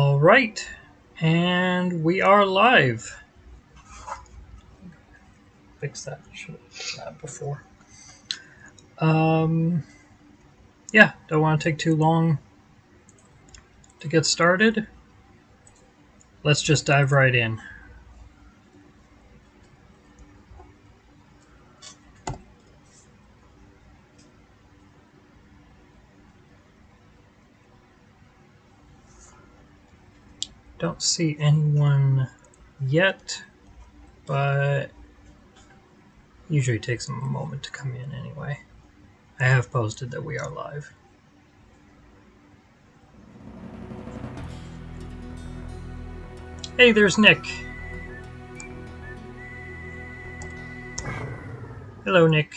All right, and we are live. Fix that. Should have done that before. Yeah, don't want to take too long to get started. Let's just dive right in. Don't see anyone yet, but usually takes them a moment to come in anyway. I have posted that we are live. Hey, there's Nick. Hello, Nick.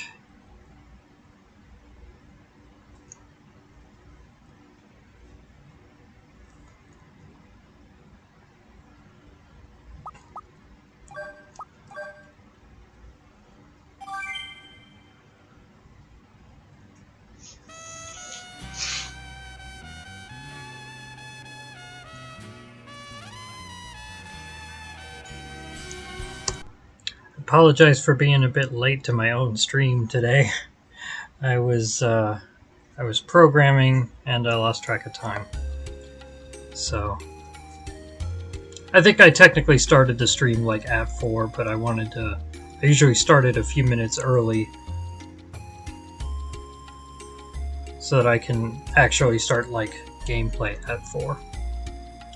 Apologize for being a bit late to my own stream today. I was programming and I lost track of time. So I think I technically started the stream like at 4, but I usually started a few minutes early so that I can actually start like gameplay at 4.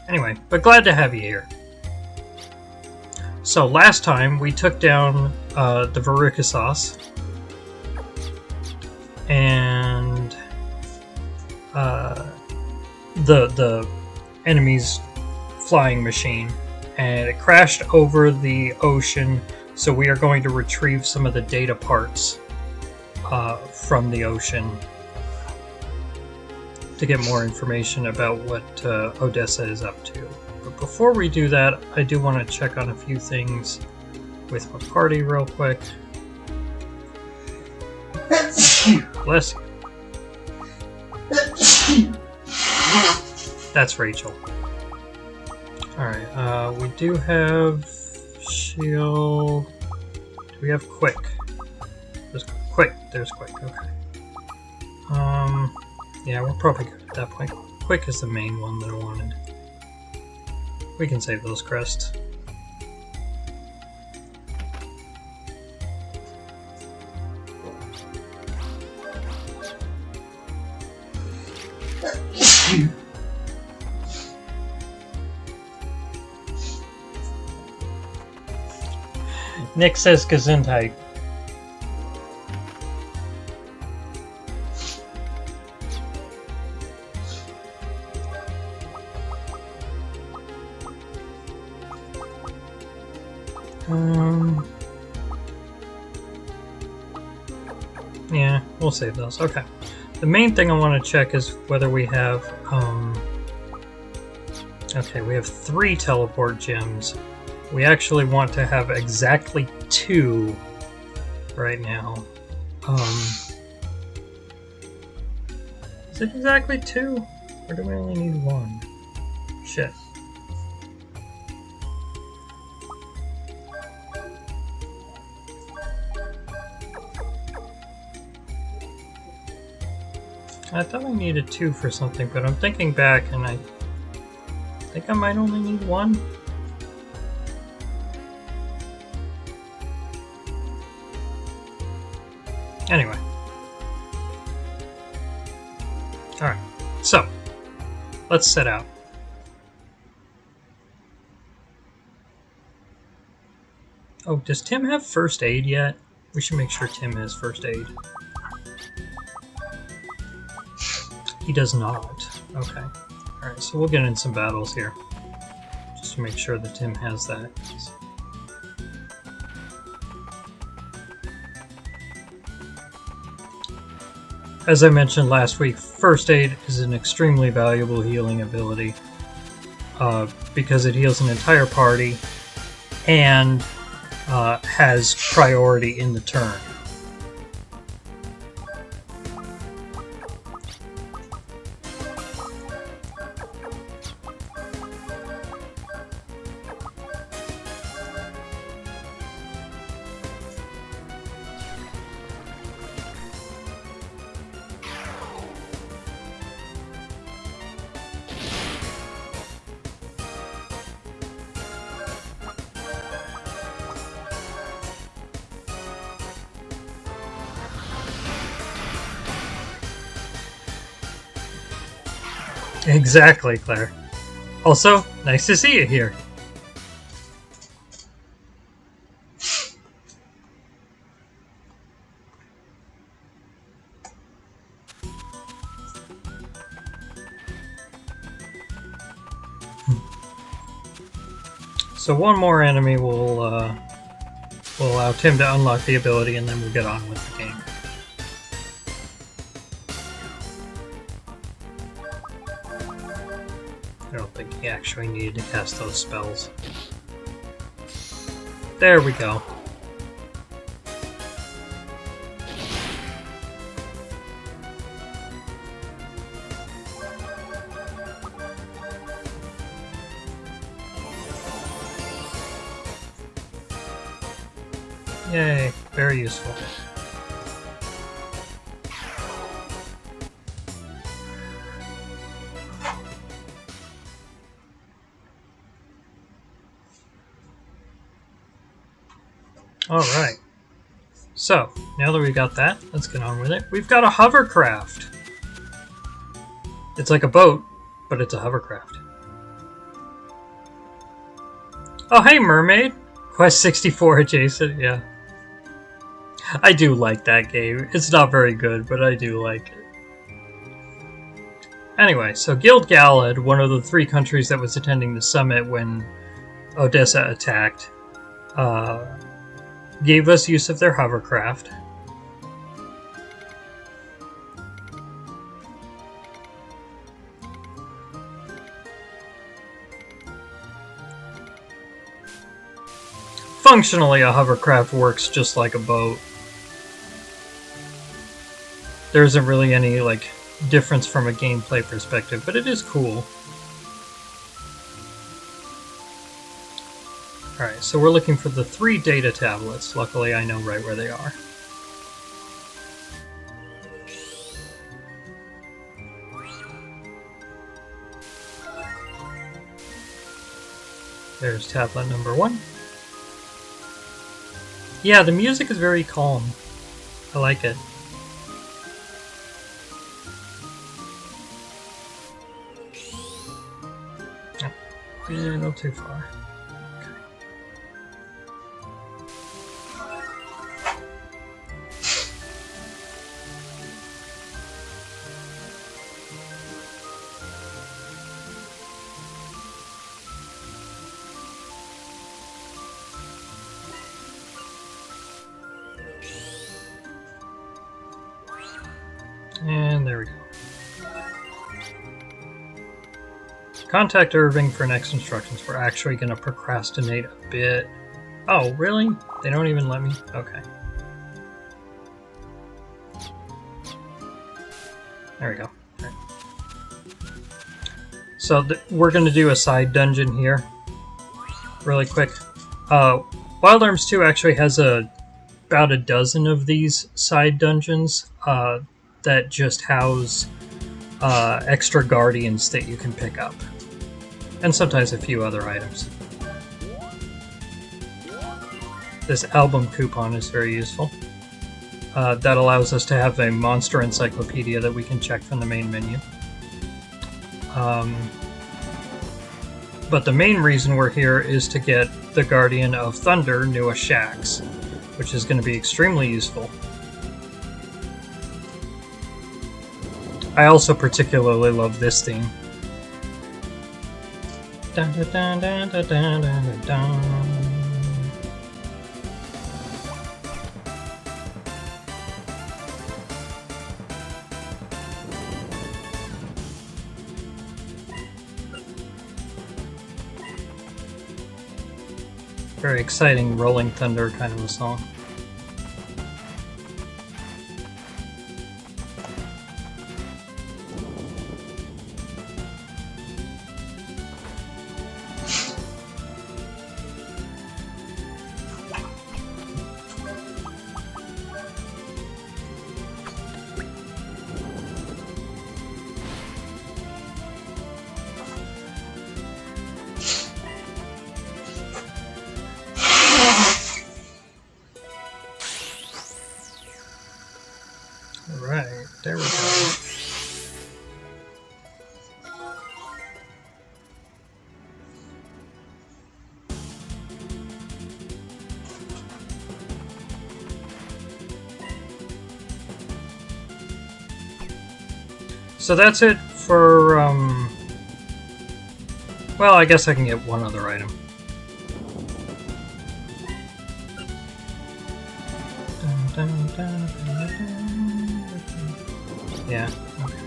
Anyway, but glad to have you here. So last time we took down the Varukisas and the enemy's flying machine, and it crashed over the ocean, so we are going to retrieve some of the data parts from the ocean to get more information about what Odessa is up to. But before we do that, I do want to check on a few things with my party real quick. Bless you. That's Rachel. Alright, we do have shield. Do we have quick? There's quick, okay. Yeah, we're probably good at that point. Quick is the main one that I wanted. We can save those crests. Nick says Gesundheit. Yeah, we'll save those. Okay. The main thing I want to check is whether we have, okay, we have 3 teleport gems. We actually want to have exactly 2 right now. Is it exactly 2? Or do we only need 1? Shit. I thought I needed 2 for something, but I'm thinking back and I think I might only need 1. Anyway. Alright, so let's set out. Oh, does Tim have first aid yet? We should make sure Tim has first aid. He does not. Okay. Alright, so we'll get in some battles here. Just to make sure that Tim has that. As I mentioned last week, first aid is an extremely valuable healing ability. Because it heals an entire party and has priority in the turn. Exactly, Claire. Also, nice to see you here. So one more enemy will allow Tim to unlock the ability, and then we'll get on with the game. I don't think he actually needed to cast those spells. There we go. Yay, very useful. Alright. So, now that we've got that, let's get on with it. We've got a hovercraft! It's like a boat, but it's a hovercraft. Oh, hey, Mermaid! Quest 64 adjacent, yeah. I do like that game. It's not very good, but I do like it. Anyway, so Guild Galad, one of the 3 countries that was attending the summit when Odessa attacked, gave us use of their hovercraft. Functionally, a hovercraft works just like a boat. There isn't really any, like, difference from a gameplay perspective, but it is cool. Alright, so we're looking for the 3 data tablets. Luckily, I know right where they are. There's tablet number 1. Yeah, the music is very calm. I like it. Oh, yeah, not too far. And there we go. Contact Irving for next instructions. We're actually going to procrastinate a bit. Oh, really? They don't even let me? Okay. There we go. Right. So we're going to do a side dungeon here. Really quick. Wild Arms 2 actually has about a dozen of these side dungeons that just house extra guardians that you can pick up. And sometimes a few other items. This album coupon is very useful. That allows us to have a monster encyclopedia that we can check from the main menu. But the main reason we're here is to get the Guardian of Thunder, Nua Shax, which is going to be extremely useful. I also particularly love this theme. Dun, dun, dun, dun, dun, dun, dun, dun. Very exciting Rolling Thunder kind of a song. Alright, there we go. So that's it for, well, I guess I can get one other item. Yeah. Okay.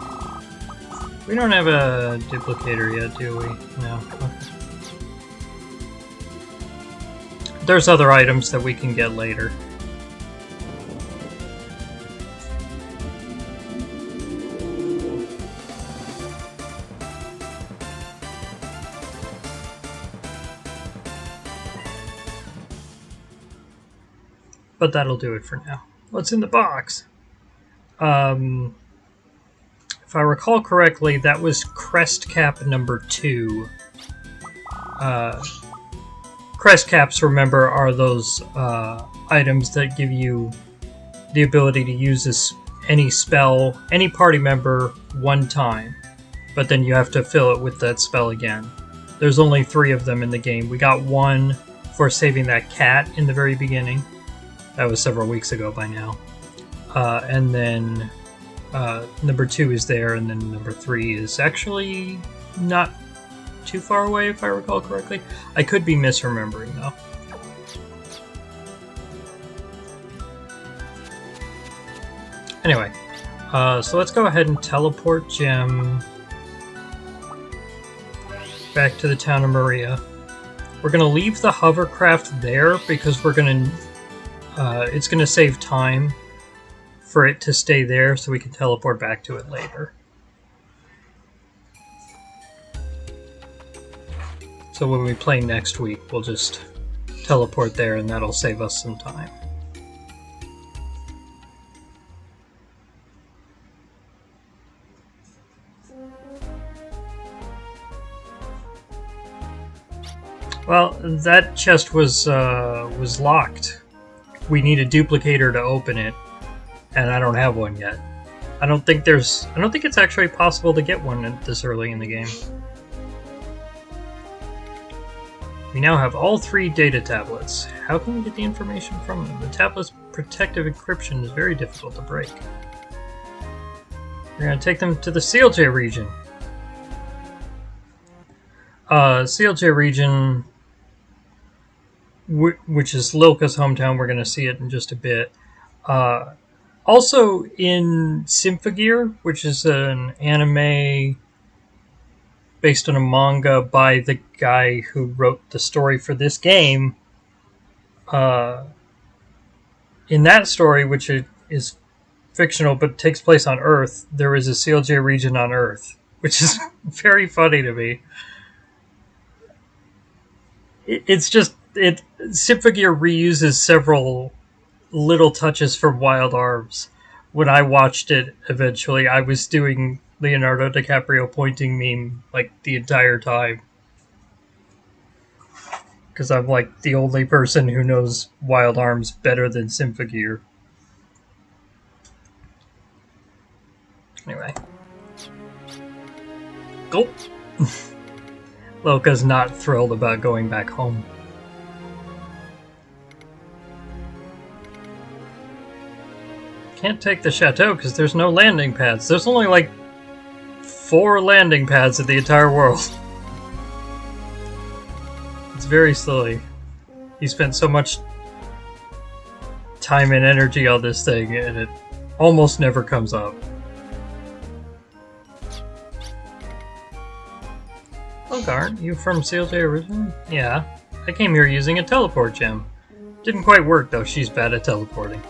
We don't have a duplicator yet, do we? No. Okay. There's other items that we can get later. But that'll do it for now. What's in the box? If I recall correctly, that was crest cap number 2. Crest caps, remember, are those items that give you the ability to use any spell, any party member, one time. But then you have to fill it with that spell again. There's only 3 of them in the game. We got one for saving that cat in the very beginning. That was several weeks ago by now. And then number 2 is there, and then number 3 is actually not too far away, if I recall correctly. I could be misremembering, though. Anyway, so let's go ahead and teleport Gem back to the town of Maria. We're going to leave the hovercraft there because we're going to it's going to save time for it to stay there so we can teleport back to it later. So when we play next week, we'll just teleport there and that'll save us some time. Well, that chest was locked. We need a duplicator to open it, and I don't have one yet. I don't think it's actually possible to get one this early in the game. We now have all 3 data tablets. How can we get the information from them? The tablet's protective encryption is very difficult to break. We're going to take them to the Sielje region. Sielje region, which is Lilka's hometown. We're going to see it in just a bit. Also in Symphogear, which is an anime based on a manga by the guy who wrote the story for this game. In that story, which is fictional but takes place on Earth, there is a Sielje region on Earth, which is very funny to me. Symphogear reuses several little touches from Wild Arms. When I watched it eventually, I was doing Leonardo DiCaprio pointing meme like the entire time. Because I'm like the only person who knows Wild Arms better than Symphogear. Anyway. Gulp! Lilka's not thrilled about going back home. Can't take the chateau because there's no landing pads. There's only like 4 landing pads in the entire world. It's very silly. He spent so much time and energy on this thing and it almost never comes up. Oh, aren't you from Sielje originally? Yeah. I came here using a teleport gem. Didn't quite work though, she's bad at teleporting.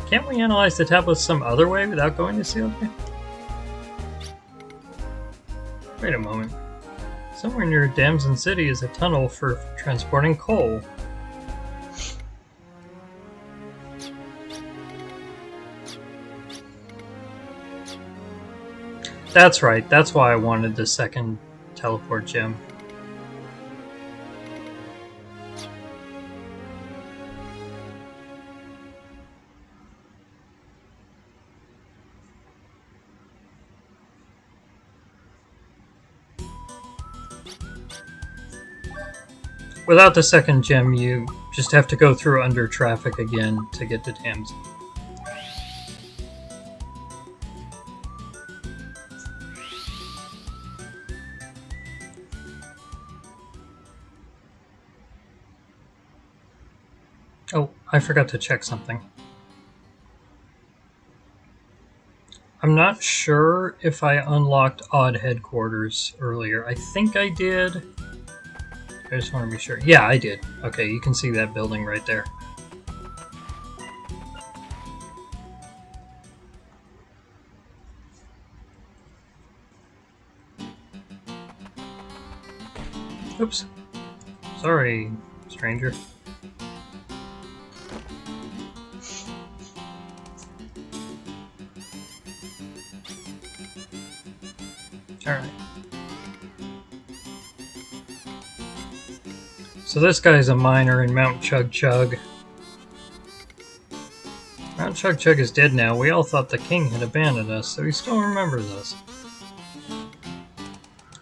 Can't we analyze the tablets some other way without going to Sielje? Wait a moment. Somewhere near Damson City is a tunnel for transporting coal. That's right, that's why I wanted the second teleport gem. Without the second gem, you just have to go through under traffic again to get to Damson. I forgot to check something. I'm not sure if I unlocked Odd Headquarters earlier. I think I did. I just want to be sure. Yeah, I did. Okay, you can see that building right there. Oops. Sorry, stranger. Alright. So this guy's a miner in Mount Chug-Chug. Mount Chug-Chug is dead now. We all thought the king had abandoned us, so he still remembers us.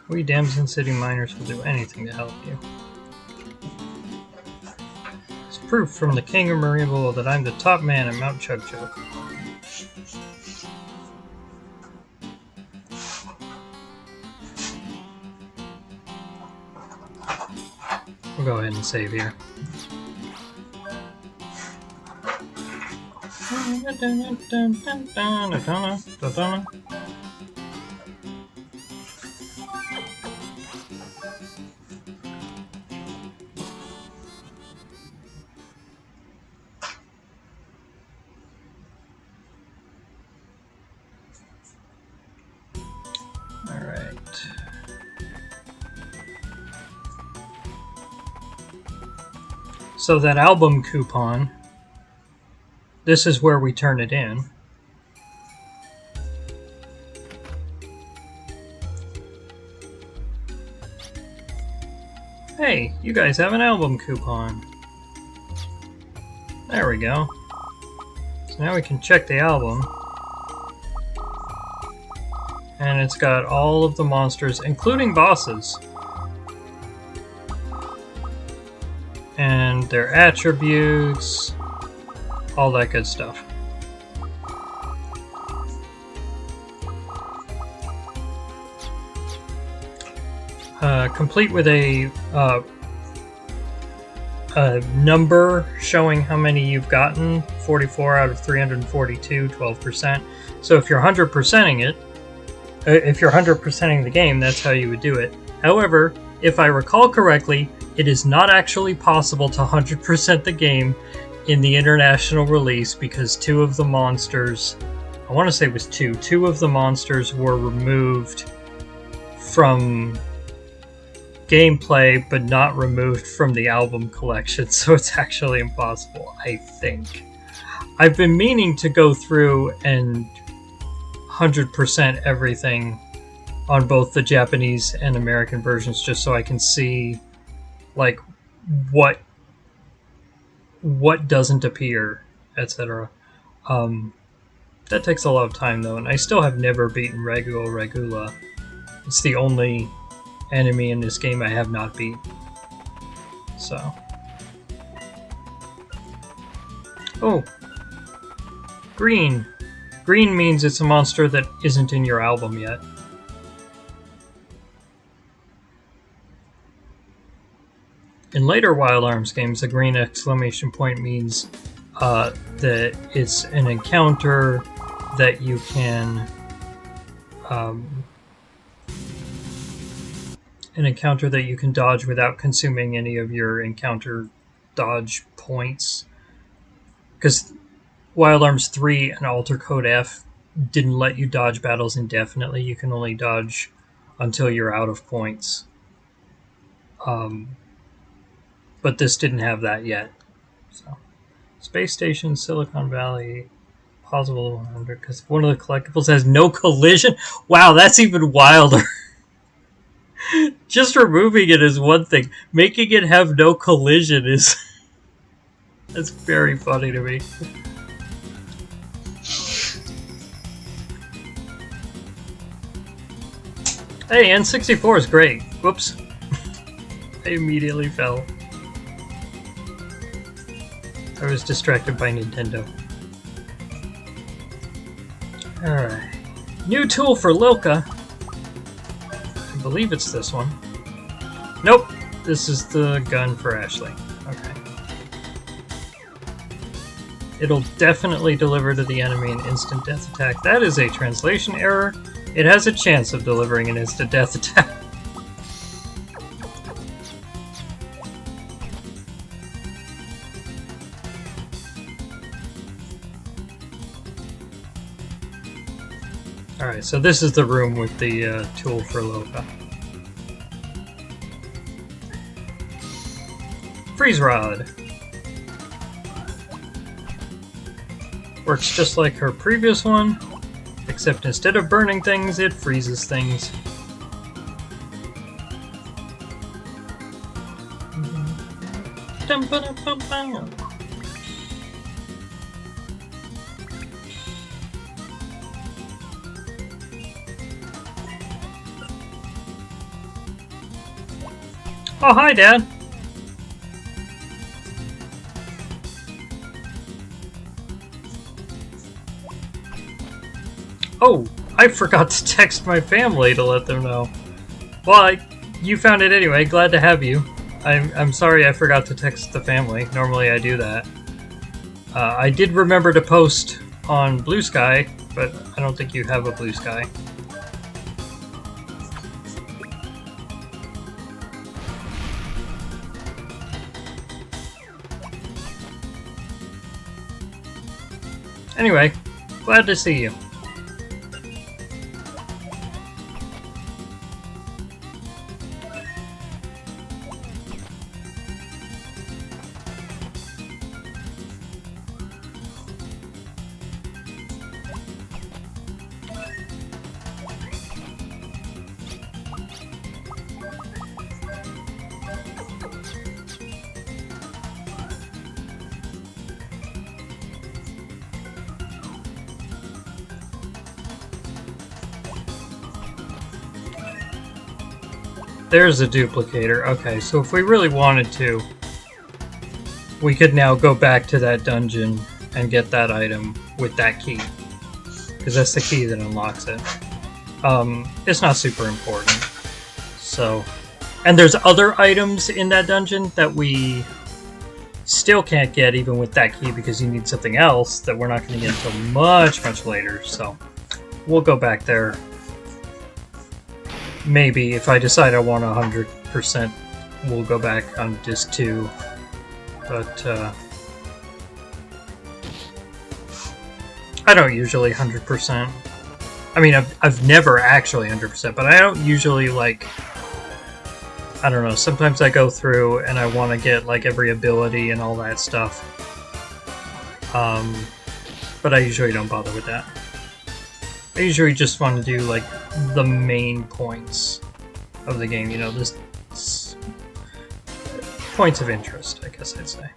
We Damson City miners will do anything to help you. It's proof from the king of Marienville that I'm the top man at Mount Chug-Chug. We'll go ahead and save here. So that album coupon, this is where we turn it in. Hey, you guys have an album coupon. There we go. So now we can check the album. And it's got all of the monsters, including bosses. And their attributes, all that good stuff. Complete with a number showing how many you've gotten. 44 out of 342, 12%. So if you're 100%ing it, if you're 100%ing the game, that's how you would do it. However, if I recall correctly, it is not actually possible to 100% the game in the international release because two of the monsters, I want to say it was two of the monsters were removed from gameplay but not removed from the album collection, so it's actually impossible, I think. I've been meaning to go through and 100% everything on both the Japanese and American versions just so I can see like what doesn't appear, etc. That takes a lot of time though, and I still have never beaten Regula. It's the only enemy in this game I have not beat. So. Oh. Green. Green means it's a monster that isn't in your album yet. In later Wild Arms games, the green exclamation point means that it's an encounter that you can dodge without consuming any of your encounter dodge points. Because Wild Arms 3 and Alter Code F didn't let you dodge battles indefinitely. You can only dodge until you're out of points. But this didn't have that yet. So, Space Station, Silicon Valley, possible 100, because one of the collectibles has no collision. Wow, that's even wilder. Just removing it is one thing. Making it have no collision is... that's very funny to me. Hey, N64 is great. Whoops. I immediately fell. I was distracted by Nintendo. Alright. New tool for Lilka. I believe it's this one. Nope. This is the gun for Ashley. Okay. It'll definitely deliver to the enemy an instant death attack. That is a translation error. It has a chance of delivering an instant death attack. Alright, so this is the room with the tool for Lilka. Freeze Rod. Works just like her previous one, except instead of burning things, it freezes things. Oh, hi, Dad! Oh, I forgot to text my family to let them know. Well, you found it anyway. Glad to have you. I'm sorry I forgot to text the family. Normally I do that. I did remember to post on Blue Sky, but I don't think you have a Blue Sky. Anyway, glad to see you. There's a duplicator. Okay, so if we really wanted to, we could now go back to that dungeon and get that item with that key. Because that's the key that unlocks it. It's not super important. So, and there's other items in that dungeon that we still can't get even with that key because you need something else that we're not going to get until much, much later. So, we'll go back there. Maybe, if I decide I want 100%, we'll go back on disc 2. But, I don't usually 100%. I mean, I've never actually 100%, but I don't usually, like... I don't know, sometimes I go through and I want to get, like, every ability and all that stuff. But I usually don't bother with that. I usually just want to do, like, the main points of the game, you know, this points of interest, I guess I'd say.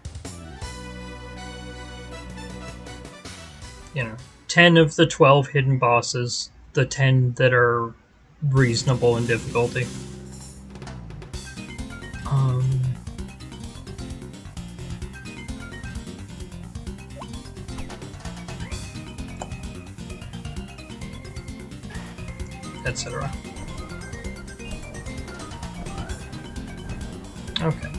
You know, 10 of the 12 hidden bosses, the 10 that are reasonable in difficulty. Etc. Okay.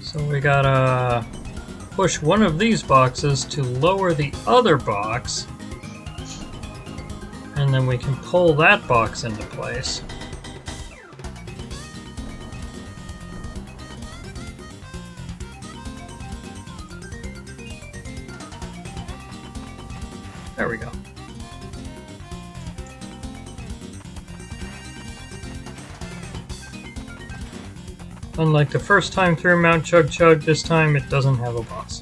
So we gotta push one of these boxes to lower the other box, and then we can pull that box into place. There we go. Unlike the first time through Mount Chug-Chug, this time it doesn't have a boss.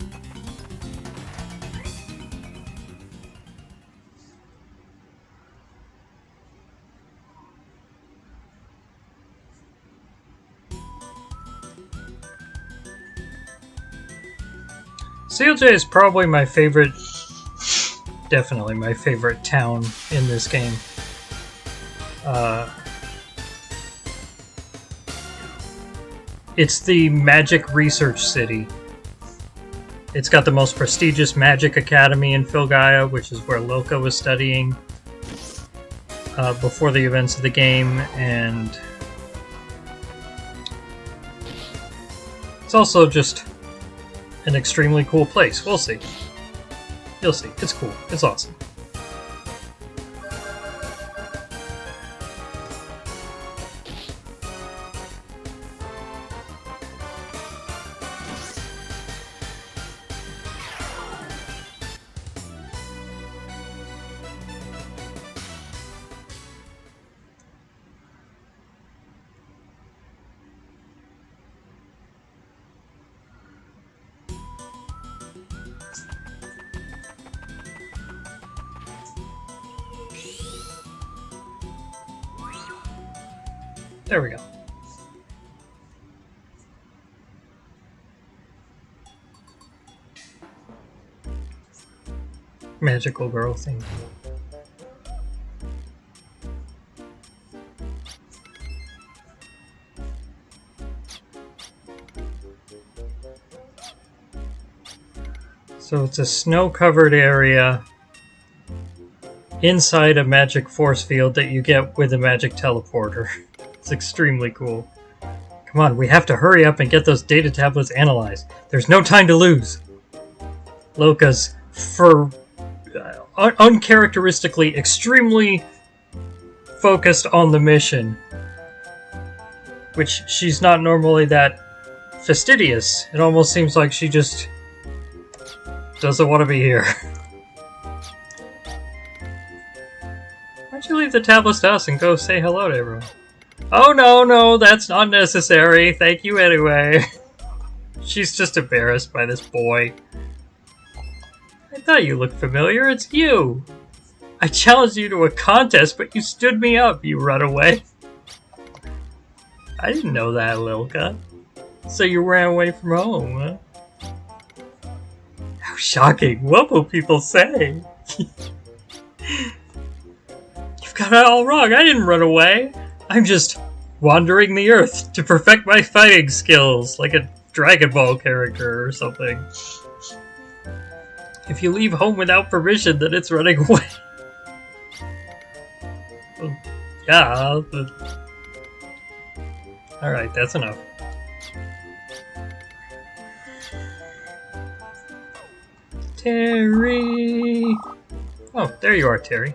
Sielje is probably my favorite, definitely my favorite town in this game. It's the magic research city. It's got the most prestigious magic academy in Filgaia, which is where Lilka was studying before the events of the game, and it's also just an extremely cool place. We'll see. You'll see. It's cool. It's awesome. There we go. Magical girl thing. So it's a snow-covered area inside a magic force field that you get with a magic teleporter. It's extremely cool. Come on, we have to hurry up and get those data tablets analyzed. There's no time to lose. Lilka's uncharacteristically extremely focused on the mission, which she's not normally that fastidious. It almost seems like she just doesn't want to be here. Why don't you leave the tablets to us and go say hello to everyone? Oh no, that's not necessary. Thank you anyway. She's just embarrassed by this boy. I thought you looked familiar. It's you. I challenged you to a contest, but you stood me up, you runaway. I didn't know that, Lilka. So you ran away from home, huh? How shocking. What will people say? You've got it all wrong. I didn't run away. I'm just wandering the earth to perfect my fighting skills, like a Dragon Ball character or something. If you leave home without permission, then it's running away. Well, yeah, but... Alright, that's enough. Terry! Oh, there you are, Terry.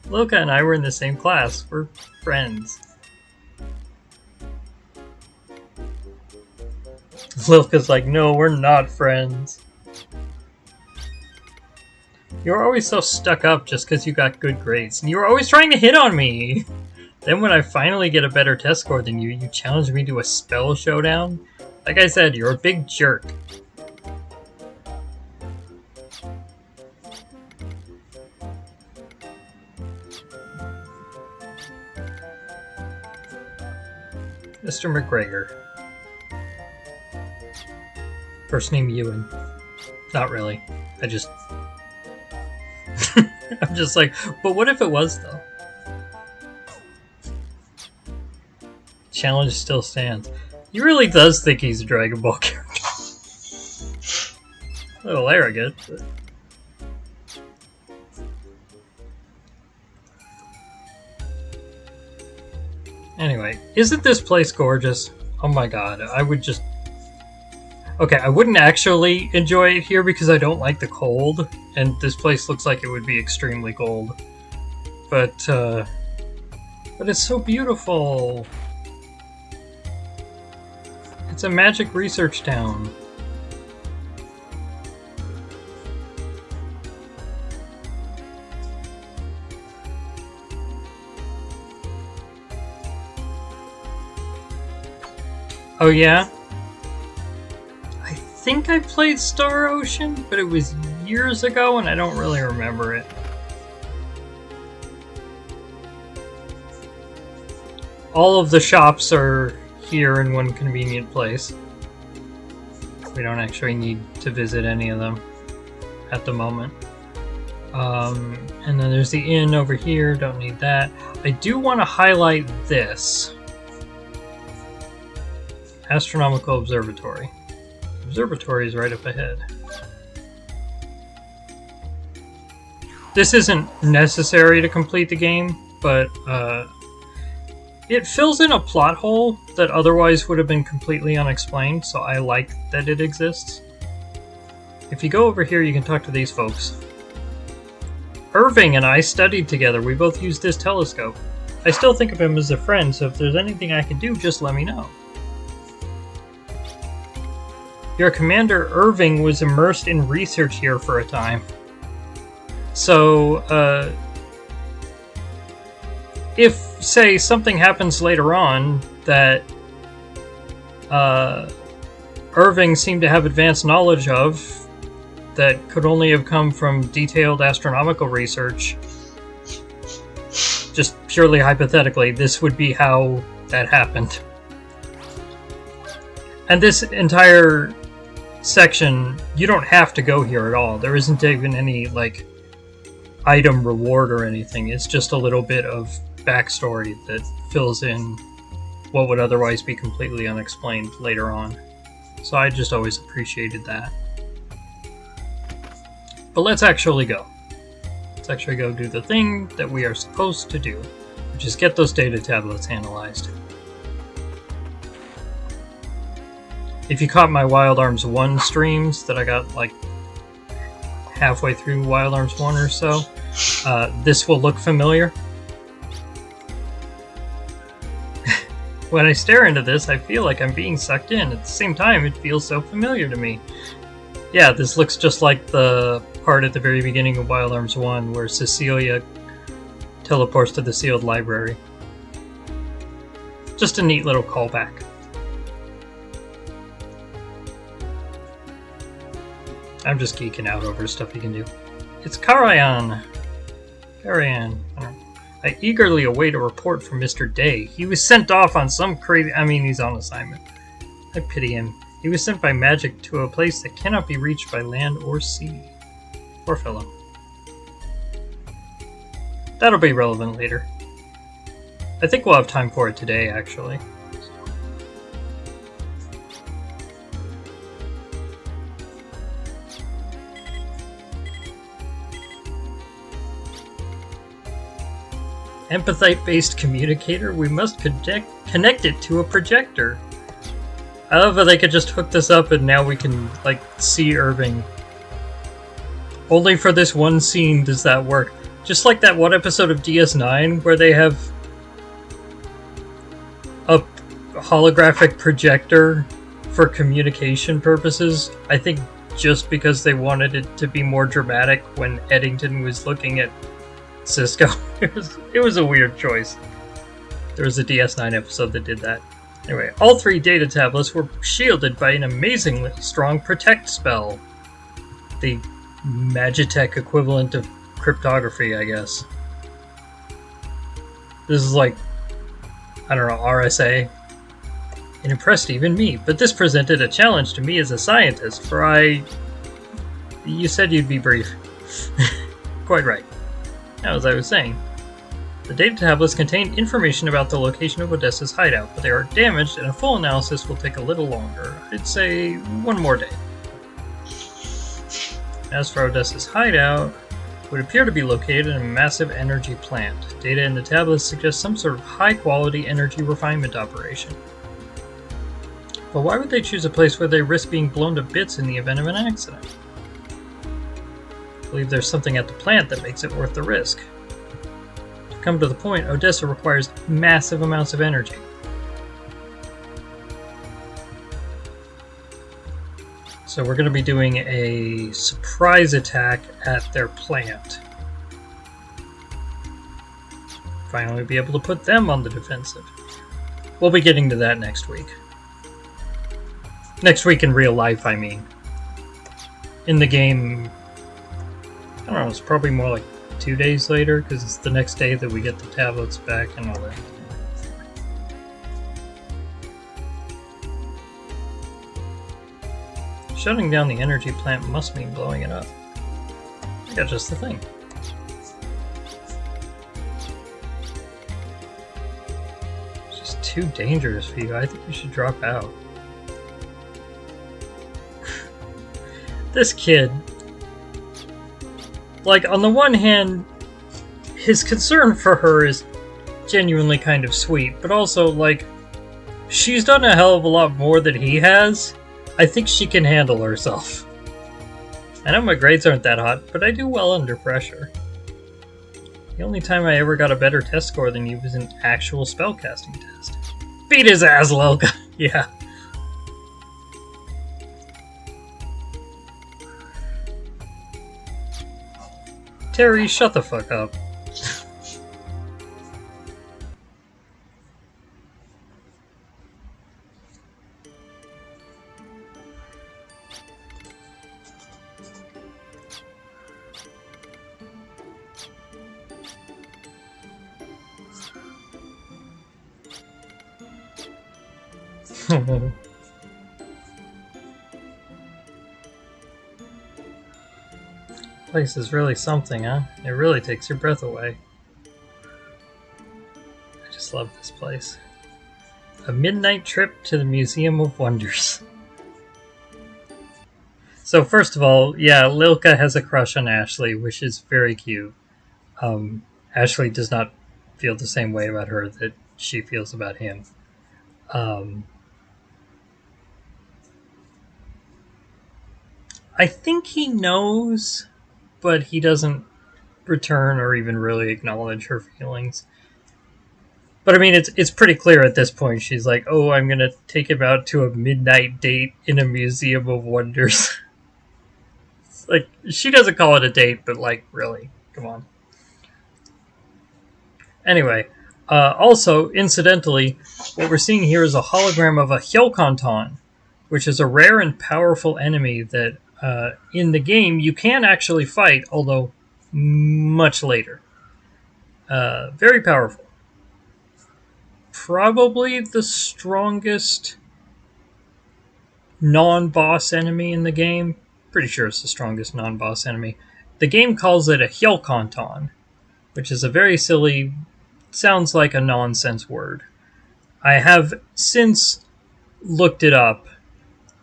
Lilka and I were in the same class. We're friends. Lilka's like, no, we're not friends. You're always so stuck up just because you got good grades. And you were always trying to hit on me. Then when I finally get a better test score than you, you challenge me to a spell showdown? Like I said, you're a big jerk. Mr. McGregor. First name Ewan. Not really. I just... I'm just like, but what if it was, though? Challenge still stands. He really does think he's a Dragon Ball character. A little arrogant, but... Anyway, isn't this place gorgeous? Oh my god, I would just... Okay, I wouldn't actually enjoy it here because I don't like the cold, and this place looks like it would be extremely cold. But it's so beautiful. It's a magic research town. Oh yeah? I think I played Star Ocean, but it was years ago and I don't really remember it. All of the shops are here in one convenient place. We don't actually need to visit any of them at the moment. And then there's the inn over here, don't need that. I do want to highlight this. Astronomical Observatory. Observatory is right up ahead. This isn't necessary to complete the game, but It fills in a plot hole that otherwise would have been completely unexplained, so I like that it exists. If you go over here, you can talk to these folks. Irving and I studied together. We both used this telescope. I still think of him as a friend, so if there's anything I can do, just let me know. Your commander, Irving, was immersed in research here for a time. So, if, say, something happens later on that Irving seemed to have advanced knowledge of, that could only have come from detailed astronomical research, just purely hypothetically, this would be how that happened. And this entire section, you don't have to go here at all. There isn't even any, like, item reward or anything. It's just a little bit of backstory that fills in what would otherwise be completely unexplained later on. So I just always appreciated that. But let's actually go. Let's actually go do the thing that we are supposed to do, which is get those data tablets analyzed. If you caught my Wild Arms 1 streams that I got like halfway through Wild Arms 1 or so, this will look familiar. When I stare into this, I feel like I'm being sucked in. At the same time, it feels so familiar to me. Yeah, this looks just like the part at the very beginning of Wild Arms 1 where Sielje teleports to the sealed library. Just a neat little callback. I'm just geeking out over stuff you can do. It's Karayan. I eagerly await a report from Mr. Day. He was sent off on some crazy... he's on assignment. I pity him. He was sent by magic to a place that cannot be reached by land or sea. Poor fellow. That'll be relevant later. I think we'll have time for it today, actually. Empathite-based communicator? We must connect it to a projector. I love how they could just hook this up and now we can, like, see Irving. Only for this one scene does that work. Just like that one episode of DS9 where they have a holographic projector for communication purposes. I think just because they wanted it to be more dramatic when Eddington was looking at Cisco. It was a weird choice. There was a DS9 episode that did that. Anyway, all 3 data tablets were shielded by an amazingly strong protect spell. The Magitech equivalent of cryptography, I guess. This is like, I don't know, RSA. It impressed even me, but this presented a challenge to me as a scientist, for you said you'd be brief. Quite right. Now, as I was saying, the data tablets contain information about the location of Odessa's hideout, but they are damaged and a full analysis will take a little longer. I'd say 1 more day. As for Odessa's hideout, it would appear to be located in a massive energy plant. Data in the tablets suggests some sort of high-quality energy refinement operation. But why would they choose a place where they risk being blown to bits in the event of an accident? I believe there's something at the plant that makes it worth the risk. To come to the point, Odessa requires massive amounts of energy. So we're going to be doing a surprise attack at their plant. Finally be able to put them on the defensive. We'll be getting to that next week. Next week in real life, I mean. In the game, I don't know, it's probably more like 2 days later, because it's the next day that we get the tablets back and all that. Shutting down the energy plant must mean blowing it up. I got just the thing. It's just too dangerous for you. I think you should drop out. This kid, like, on the one hand, his concern for her is genuinely kind of sweet, but also, like, she's done a hell of a lot more than he has. I think she can handle herself. I know my grades aren't that hot, but I do well under pressure. The only time I ever got a better test score than you was an actual spellcasting test. Beat his ass, Lilka! Yeah. Terry, shut the fuck up. Place is really something, huh? It really takes your breath away. I just love this place. A midnight trip to the Museum of Wonders. So first of all, yeah, Lilka has a crush on Ashley, which is very cute. Ashley does not feel the same way about her that she feels about him. I think he knows, but he doesn't return or even really acknowledge her feelings. But I mean, it's pretty clear at this point. She's like, "Oh, I'm gonna take him out to a midnight date in a museum of wonders." Like, she doesn't call it a date, but like, really, come on. Anyway, also incidentally, what we're seeing here is a hologram of a Hjelkonton, which is a rare and powerful enemy that in the game you can actually fight, although much later. Very powerful. Probably the strongest non-boss enemy in the game. Pretty sure it's the strongest non-boss enemy. The game calls it a Hjelkonton, which is a very silly, sounds like a nonsense word. I have since looked it up,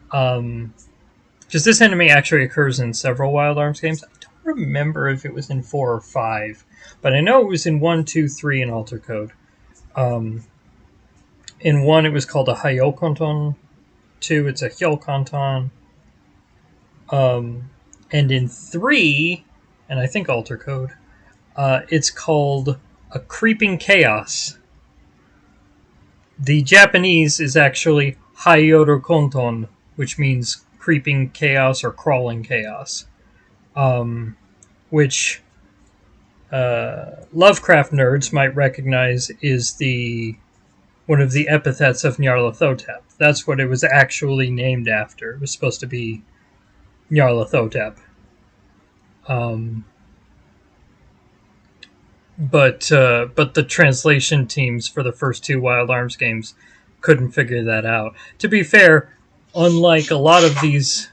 because this enemy actually occurs in several Wild Arms games. I don't remember if it was in 4 or 5, but I know it was in 1, 2, 3 in Alter Code. In 1, it was called a Hjelkonton. 2, it's a Hjelkonton. And in 3, and I think Alter Code, it's called a Creeping Chaos. The Japanese is actually Hyodokonton, which means creeping chaos or crawling chaos, which Lovecraft nerds might recognize is one of the epithets of Nyarlathotep. That's what it was actually named after. It was supposed to be Nyarlathotep. But the translation teams for the first 2 Wild Arms games couldn't figure that out. To be fair, unlike a lot of these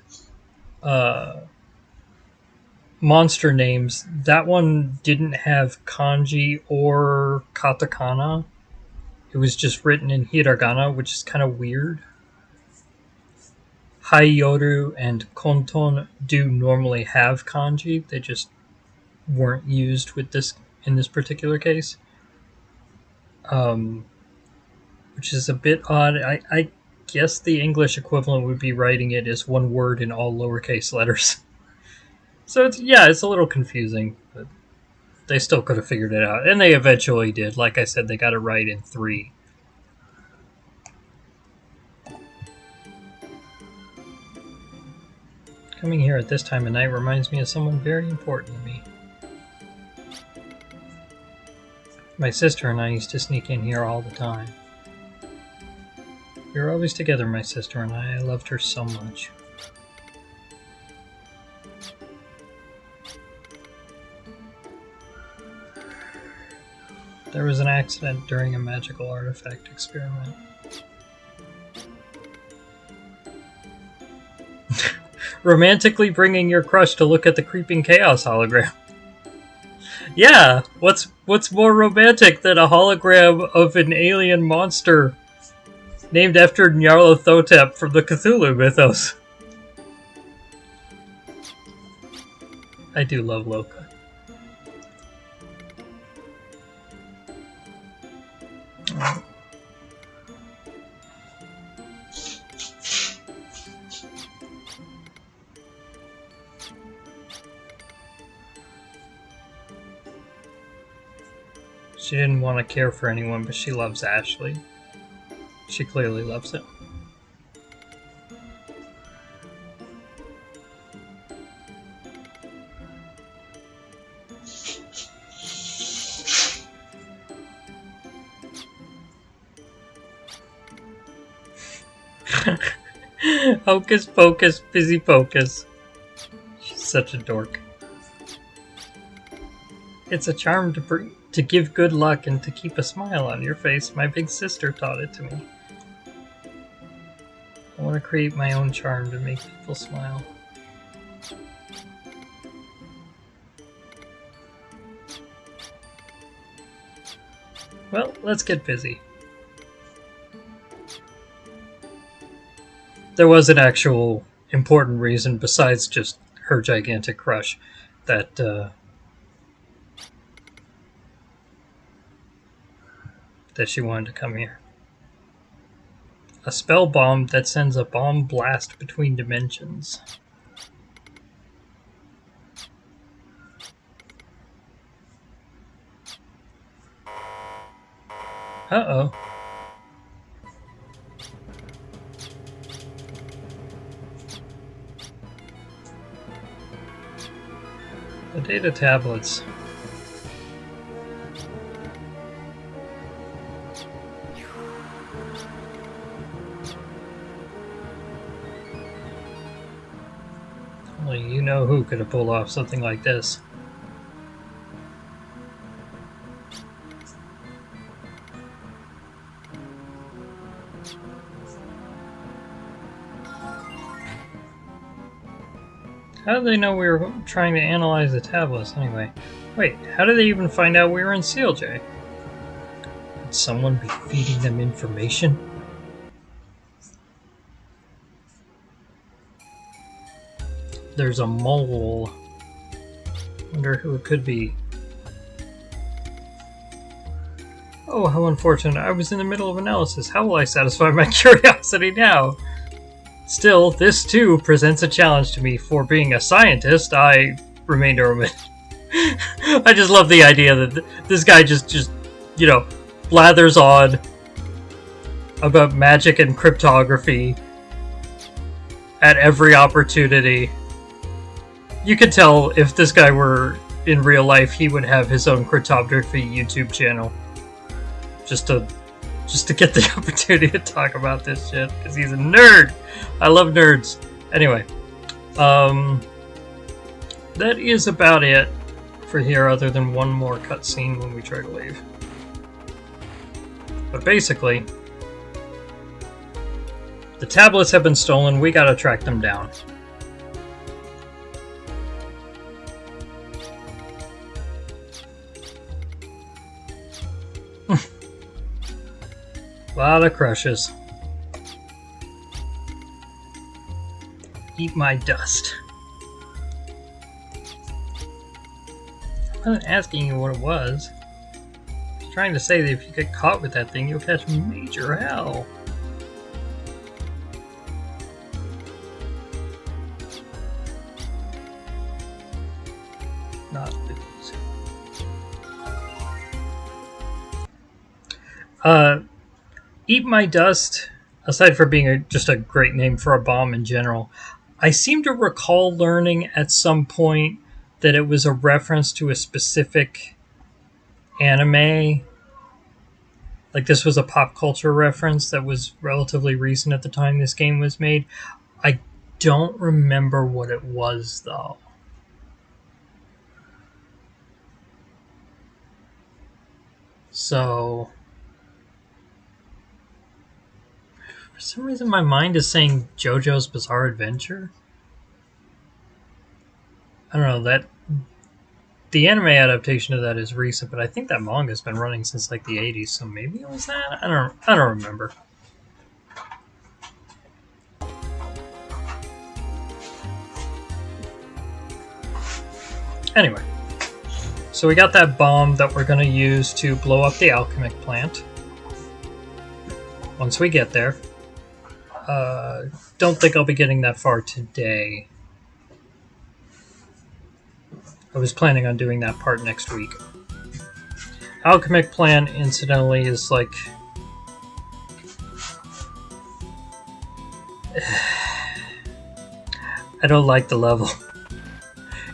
monster names, that one didn't have kanji or katakana. It was just written in hiragana, which is kind of weird. Haiyoru and Konton do normally have kanji. They just weren't used with this in this particular case. Which is a bit odd. I guess the English equivalent would be writing it as one word in all lowercase letters. So it's a little confusing, but they still could have figured it out. And they eventually did. Like I said, they got it right in 3. Coming here at this time of night reminds me of someone very important to me. My sister and I used to sneak in here all the time. We were always together, my sister and I. I loved her so much. There was an accident during a magical artifact experiment. Romantically bringing your crush to look at the Creeping Chaos hologram. Yeah, what's more romantic than a hologram of an alien monster named after Nyarlathotep from the Cthulhu mythos? I do love Lilka. She didn't want to care for anyone, but she loves Ashley. She clearly loves it. Hocus pocus, busy pocus. She's such a dork. It's a charm to give good luck and to keep a smile on your face. My big sister taught it to me. I want to create my own charm to make people smile. Well, let's get busy. There was an actual important reason besides just her gigantic crush that she wanted to come here. A spell bomb that sends a bomb blast between dimensions. Uh-oh. The data tablets. Only you know who could have pulled off something like this. How did they know we were trying to analyze the tablets anyway? Wait, how did they even find out we were in Sielje? Could someone be feeding them information? There's a mole. Wonder who it could be. Oh, how unfortunate. I was in the middle of analysis. How will I satisfy my curiosity now? Still, this too presents a challenge to me. For being a scientist, I remain ermine. I just love the idea that this guy just you know, blathers on about magic and cryptography at every opportunity. You could tell if this guy were in real life, he would have his own cryptography YouTube channel. Just to get the opportunity to talk about this shit, because he's a nerd. I love nerds. Anyway, that is about it for here, other than one more cutscene when we try to leave. But basically, the tablets have been stolen. We gotta track them down. A lot of crushes. Eat my dust. I wasn't asking you what it was. I was trying to say that if you get caught with that thing, you'll catch major hell. Not lose. Eat my dust, aside from being just a great name for a bomb in general, I seem to recall learning at some point that it was a reference to a specific anime. Like, this was a pop culture reference that was relatively recent at the time this game was made. I don't remember what it was, though. So, for some reason my mind is saying JoJo's Bizarre Adventure. I don't know, that the anime adaptation of that is recent, but I think that manga's been running since like the 80s, so maybe it was that? I don't remember. Anyway, so we got that bomb that we're going to use to blow up the alchemic plant. Once we get there. Don't think I'll be getting that far today. I was planning on doing that part next week. Alchemic Plant, incidentally, is like... I don't like the level.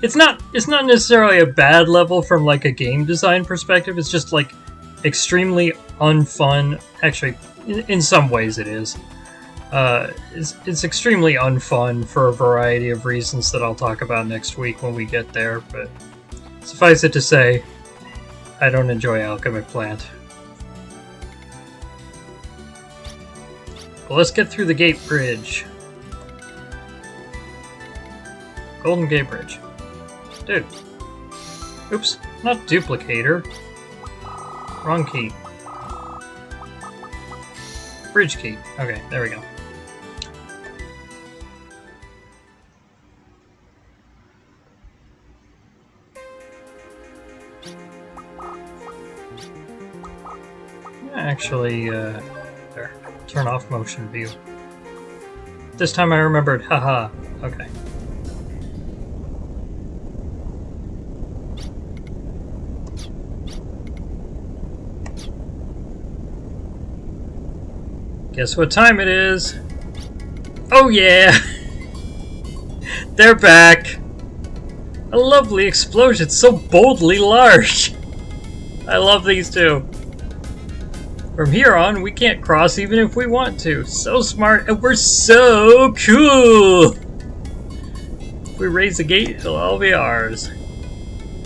It's not necessarily a bad level from like a game design perspective. It's just like extremely unfun. Actually, in some ways it is. It's extremely unfun for a variety of reasons that I'll talk about next week when we get there. But suffice it to say, I don't enjoy Alchemic Plant. Well, let's get through the gate bridge. Golden Gate Bridge. Dude. Oops. Not duplicator. Wrong key. Bridge key. Okay, there we go. Actually, there. Turn off motion view. This time I remembered. Haha. Okay. Guess what time it is? Oh yeah! They're back! A lovely explosion so boldly large! I love these two. From here on, we can't cross even if we want to. So smart, and we're so cool! If we raise the gate, it'll all be ours.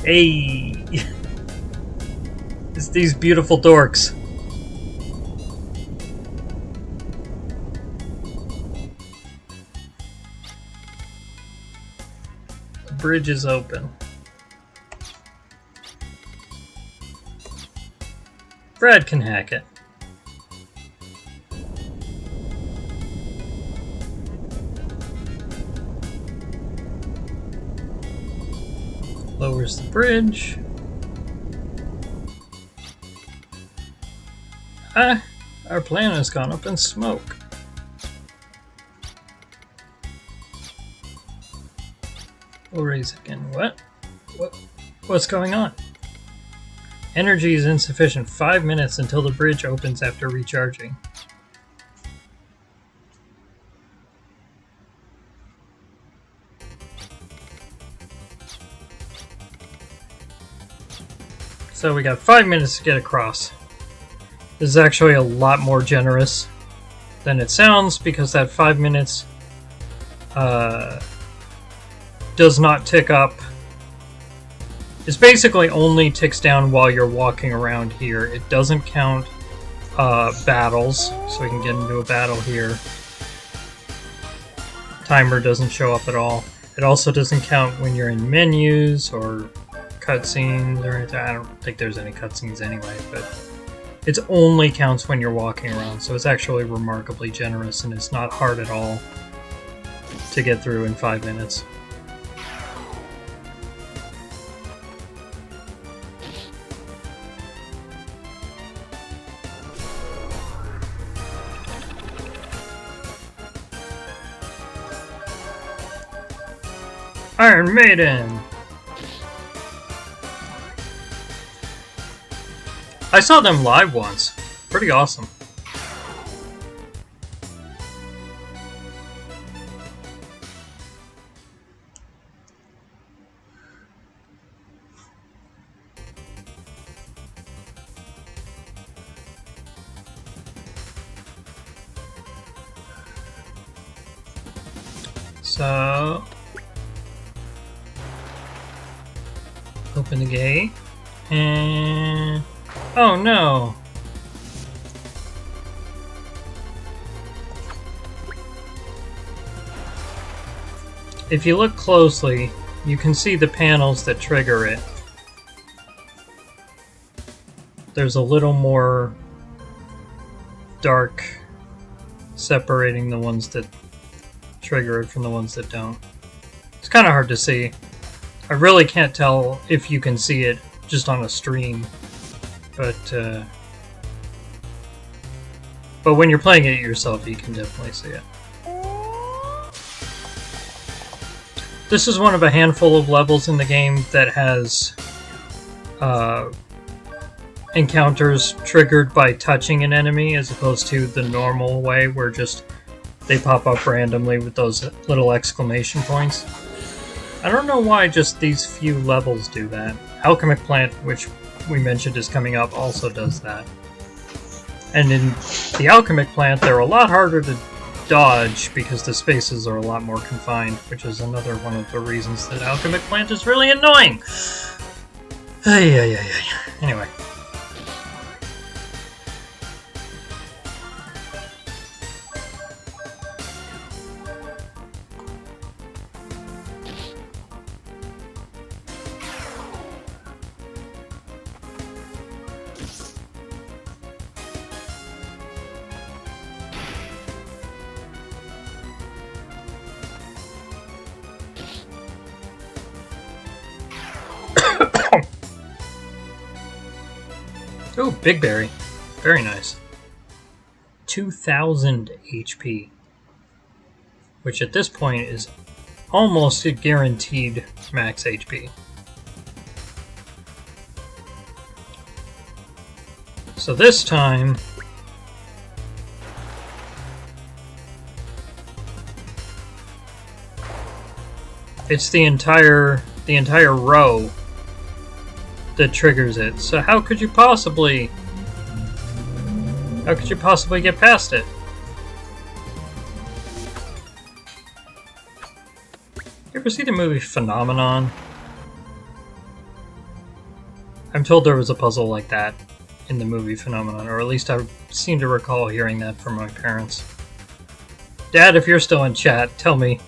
Hey! It's these beautiful dorks. The bridge is open. Brad can hack it. Lowers the bridge. Ah, our plan has gone up in smoke. We'll raise it again. What's going on? Energy is insufficient. 5 minutes until the bridge opens after recharging. So we got 5 minutes to get across. This is actually a lot more generous than it sounds because that 5 minutes does not tick up. It basically only ticks down while you're walking around here. It doesn't count battles, so we can get into a battle here. Timer doesn't show up at all. It also doesn't count when you're in menus or cutscenes or anything. I don't think there's any cutscenes anyway, but it only counts when you're walking around, so it's actually remarkably generous, and it's not hard at all to get through in 5 minutes. Iron Maiden! I saw them live once. Pretty awesome. So... open the gate, and... oh no! If you look closely, you can see the panels that trigger it. There's a little more dark separating the ones that trigger it from the ones that don't. It's kind of hard to see. I really can't tell if you can see it just on a stream, but when you're playing it yourself, you can definitely see it. This is one of a handful of levels in the game that has encounters triggered by touching an enemy as opposed to the normal way where just they pop up randomly with those little exclamation points. I don't know why just these few levels do that. Alchemic Plant, which we mentioned is coming up, also does that. And in the Alchemic Plant, they're a lot harder to dodge because the spaces are a lot more confined, which is another one of the reasons that Alchemic Plant is really annoying. Anyway. Ooh, Big Berry. Very nice. 2,000 HP. Which at this point is almost a guaranteed max HP. So this time... it's the entire row that triggers it. So how could you possibly get past it? You ever see the movie Phenomenon? I'm told there was a puzzle like that in the movie Phenomenon, or at least I seem to recall hearing that from my parents. Dad, if you're still in chat, tell me.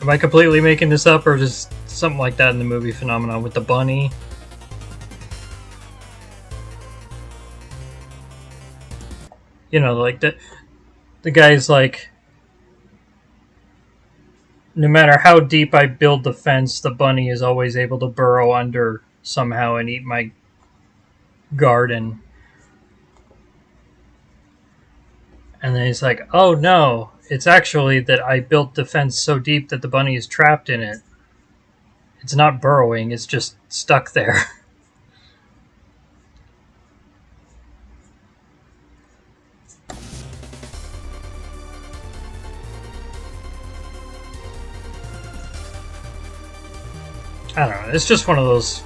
Am I completely making this up, or just something like that in the movie Phenomenon with the bunny? You know, like the guy's like, no matter how deep I build the fence, the bunny is always able to burrow under somehow and eat my garden. And then he's like, oh no, it's actually that I built the fence so deep that the bunny is trapped in it. It's not burrowing, it's just stuck there. I don't know, it's just one of those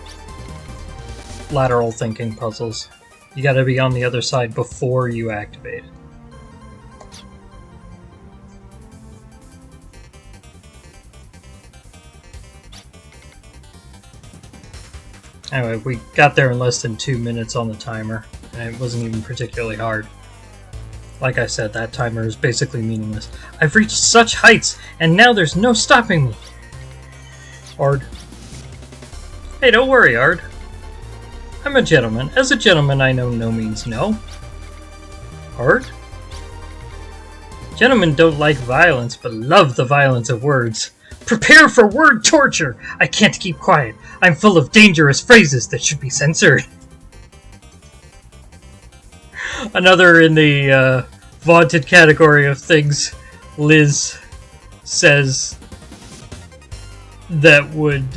lateral thinking puzzles. You gotta be on the other side before you activate it. Anyway, we got there in less than 2 minutes on the timer, and it wasn't even particularly hard. Like I said, that timer is basically meaningless. I've reached such heights, and now there's no stopping me! Ard. Hey, don't worry, Ard. I'm a gentleman. As a gentleman, I know no means no. Ard? Gentlemen don't like violence, but love the violence of words. Prepare for word torture! I can't keep quiet. I'm full of dangerous phrases that should be censored. Another in the vaunted category of things Liz says that would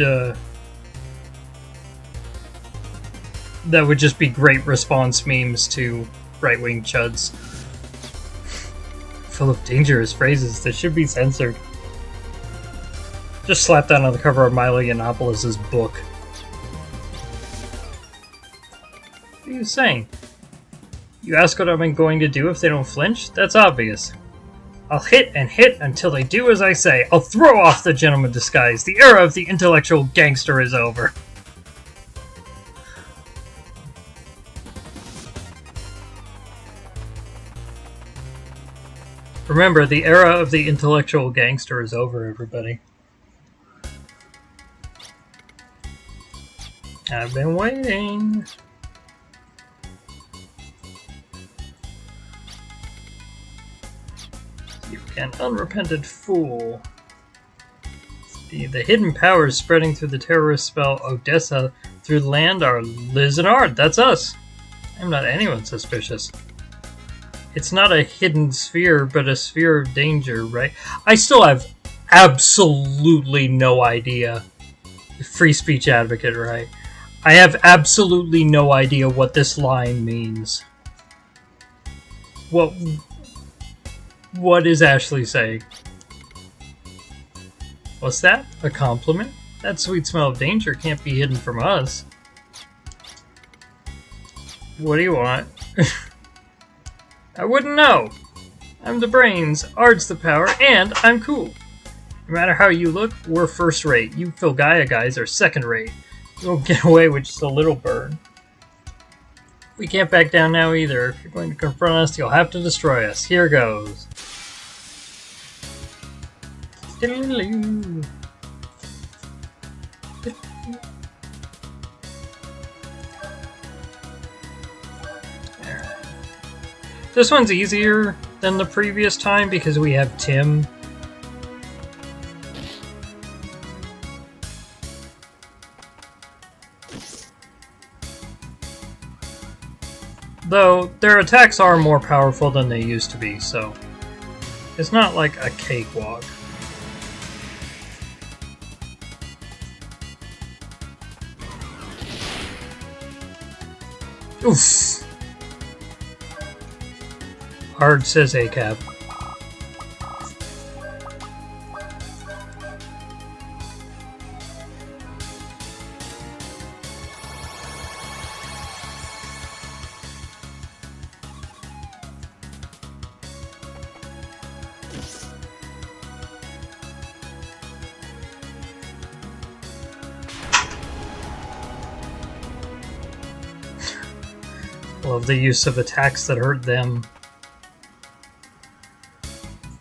just be great response memes to right-wing chuds. Full of dangerous phrases that should be censored. Just slap that on the cover of Milo Yiannopoulos' book. What are you saying? You ask what I'm going to do if they don't flinch? That's obvious. I'll hit and hit until they do as I say. I'll throw off the gentleman disguise. The era of the intellectual gangster is over. Remember, the era of the intellectual gangster is over, everybody. I've been waiting. You an unrepentant fool. The hidden powers spreading through the terrorist spell Odessa through the land are Liz and Ard. That's us. I'm not anyone suspicious. It's not a hidden sphere, but a sphere of danger, right? I still have absolutely no idea. Free speech advocate, right? I have absolutely no idea what this line means. What is Ashley saying? What's that? A compliment? That sweet smell of danger can't be hidden from us. What do you want? I wouldn't know. I'm the brains, Ard's the power, and I'm cool. No matter how you look, we're first rate. You Filgaia guys are second rate. You'll get away with just a little burn. We can't back down now either. If you're going to confront us, you'll have to destroy us. Here goes. This one's easier than the previous time because we have Tim. Though, their attacks are more powerful than they used to be, so it's not like a cakewalk. Oof! Ard says ACAB. Love the use of attacks that hurt them.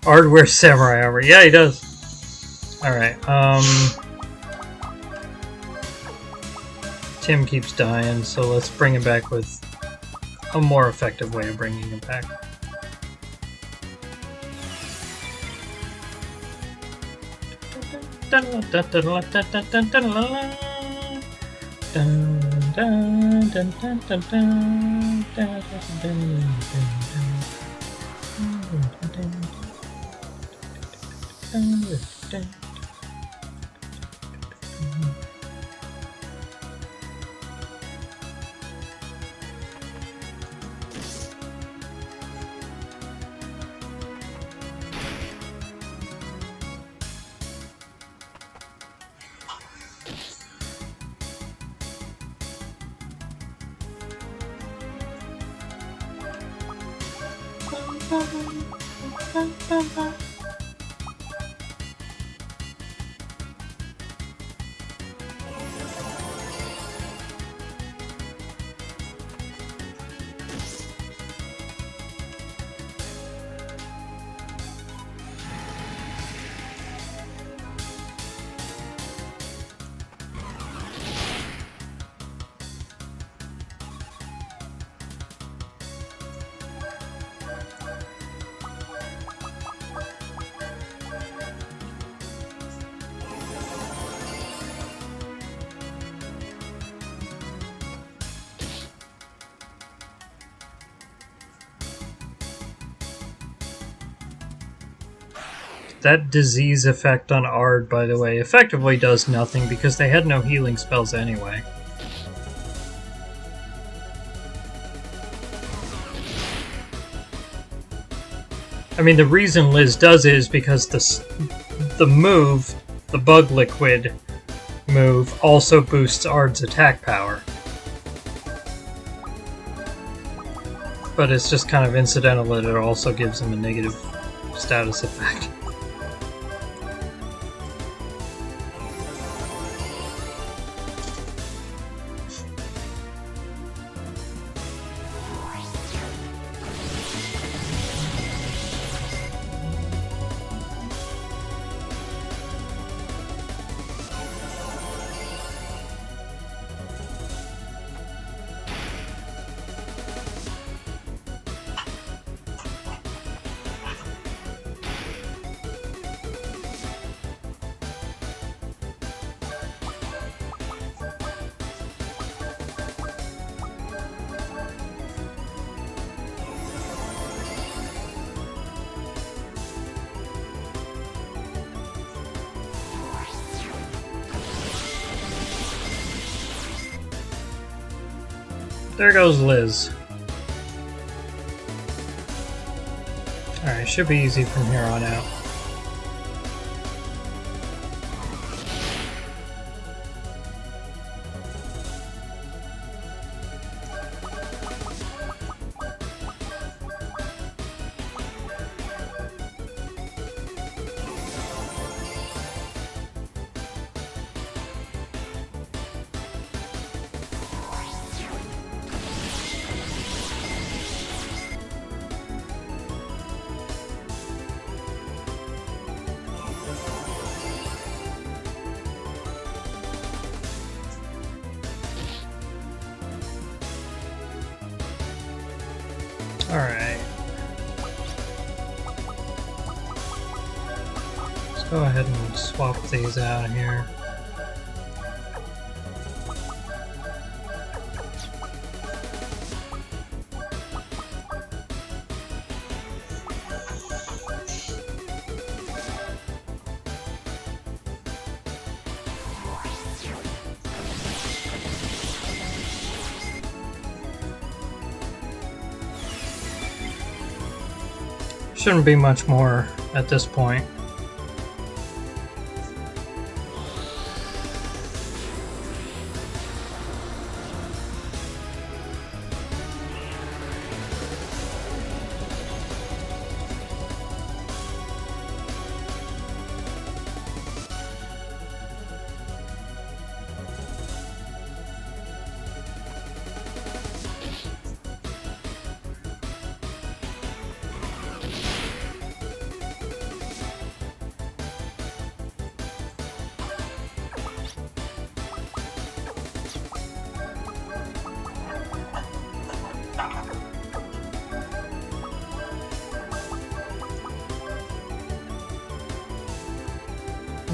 Ard wears samurai armor. Yeah, he does. Alright, Tim keeps dying, so let's bring him back with a more effective way of bringing him back. That disease effect on Ard, by the way, effectively does nothing because they had no healing spells anyway. I mean, the reason Liz does it is because the move, the Bug Liquid move, also boosts Ard's attack power. But it's just kind of incidental that it also gives him a negative status effect. There goes Liz. Alright, should be easy from here on out. Alright. Let's go ahead and swap these out here. Shouldn't be much more at this point.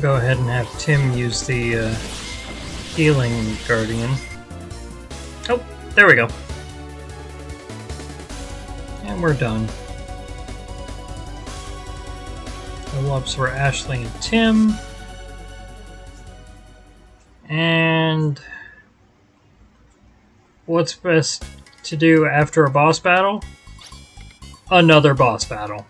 Go ahead and have Tim use the healing guardian. Oh, there we go. And we're done. Level ups for Ashley and Tim. And what's best to do after a boss battle? Another boss battle.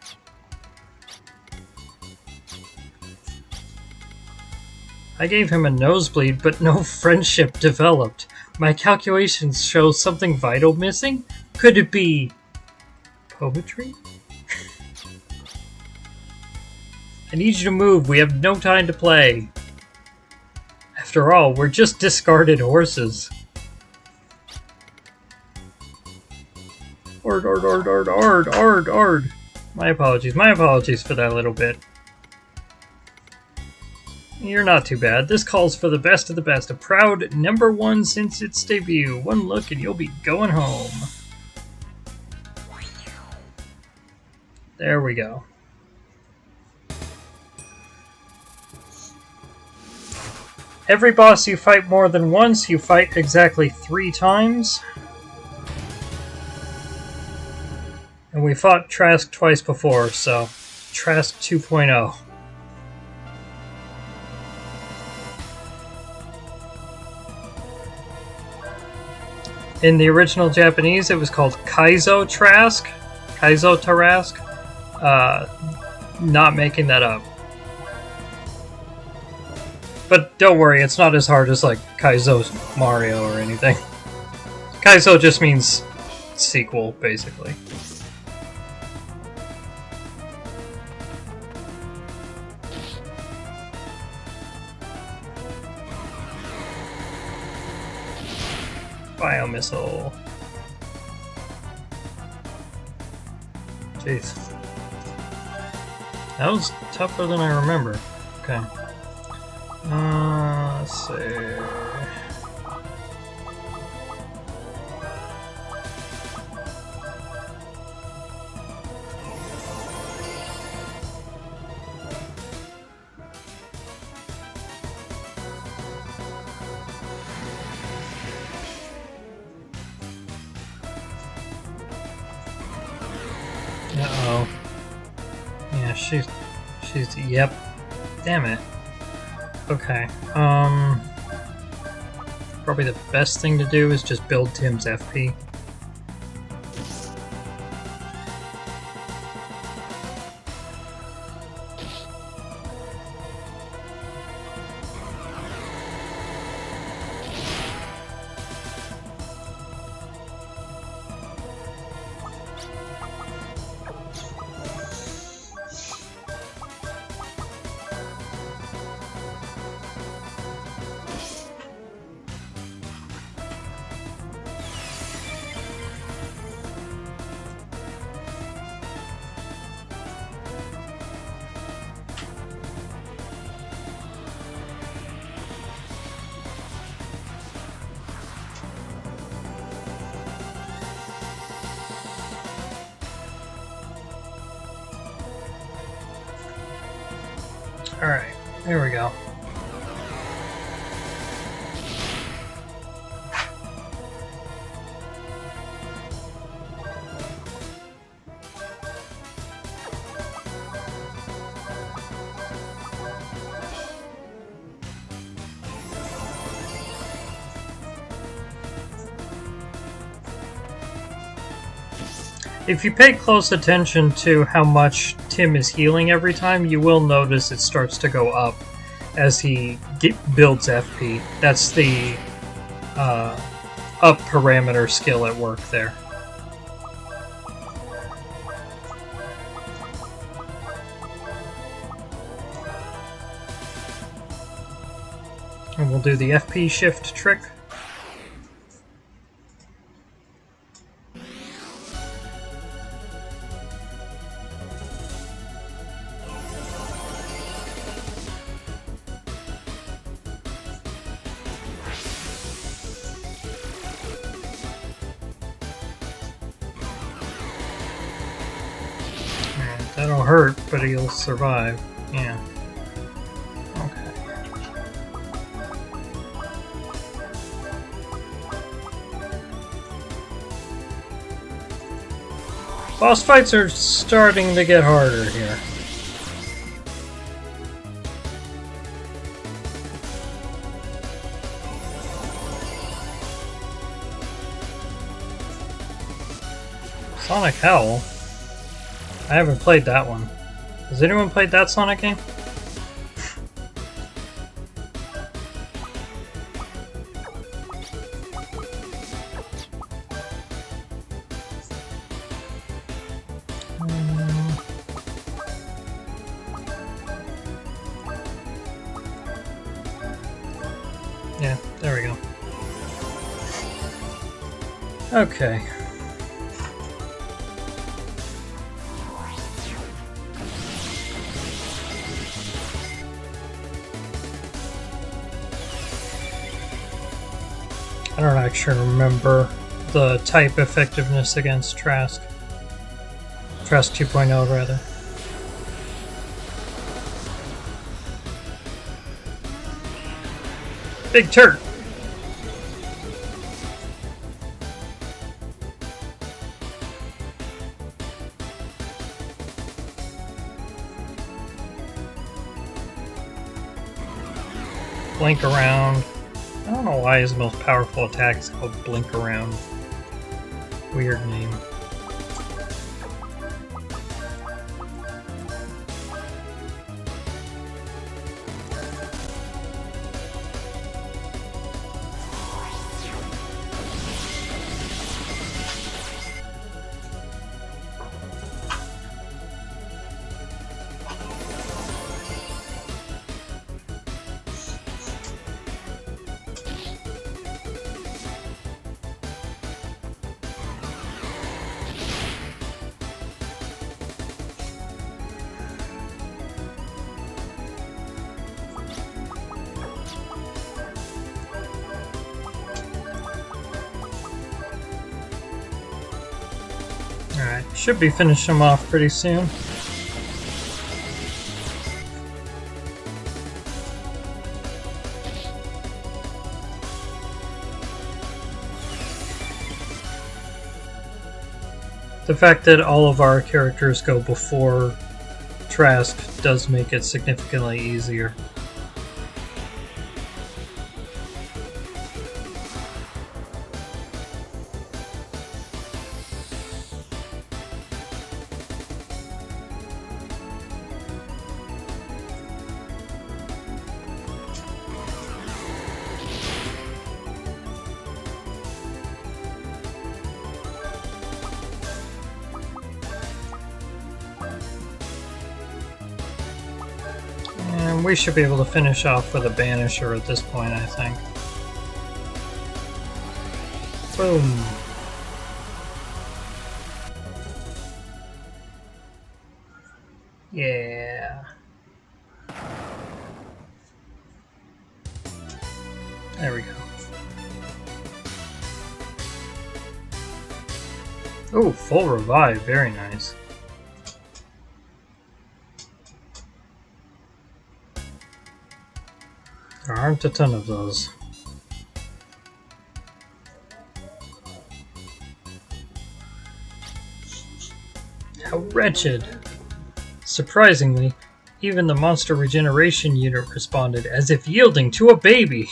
I gave him a nosebleed, but no friendship developed. My calculations show something vital missing? Could it be poetry? I need you to move. We have no time to play. After all, we're just discarded horses. Ard. My apologies for that little bit. You're not too bad. This calls for the best of the best. A proud #1 since its debut. One look and you'll be going home. There we go. Every boss you fight more than once, you fight exactly 3 times. And we fought Trask twice before, so Trask 2.0. In the original Japanese, it was called Kaizo Trask. Kaizo Tarask. Not making that up. But don't worry, it's not as hard as like Kaizo Mario or anything. Kaizo just means sequel, basically. Biomissile. Jeez. That was tougher than I remember. Okay. Let's see. Uh-oh. Yeah, she's, yep. Damn it. Okay, probably the best thing to do is just build Tim's FP. Alright, there we go. If you pay close attention to how much Tim is healing every time, you will notice it starts to go up as he builds FP. That's the up parameter skill at work there. And we'll do the FP shift trick. That'll hurt, but he'll survive. Yeah. Okay. Boss fights are starting to get harder here. Sonic Hell? I haven't played that one. Has anyone played that Sonic game? Yeah, there we go. Okay. I don't actually remember the type effectiveness against Trask. Trask 2.0 rather. Big turd! Blink around. I don't know why his most powerful attack is called Blink Around. Weird name. Alright, should be finishing him off pretty soon. The fact that all of our characters go before Trask does make it significantly easier. And we should be able to finish off with a Banisher at this point, I think. Boom. Yeah. There we go. Oh, full revive. Very nice. aren't a ton of those. How wretched. Surprisingly, even the monster regeneration unit responded, as if yielding to a baby.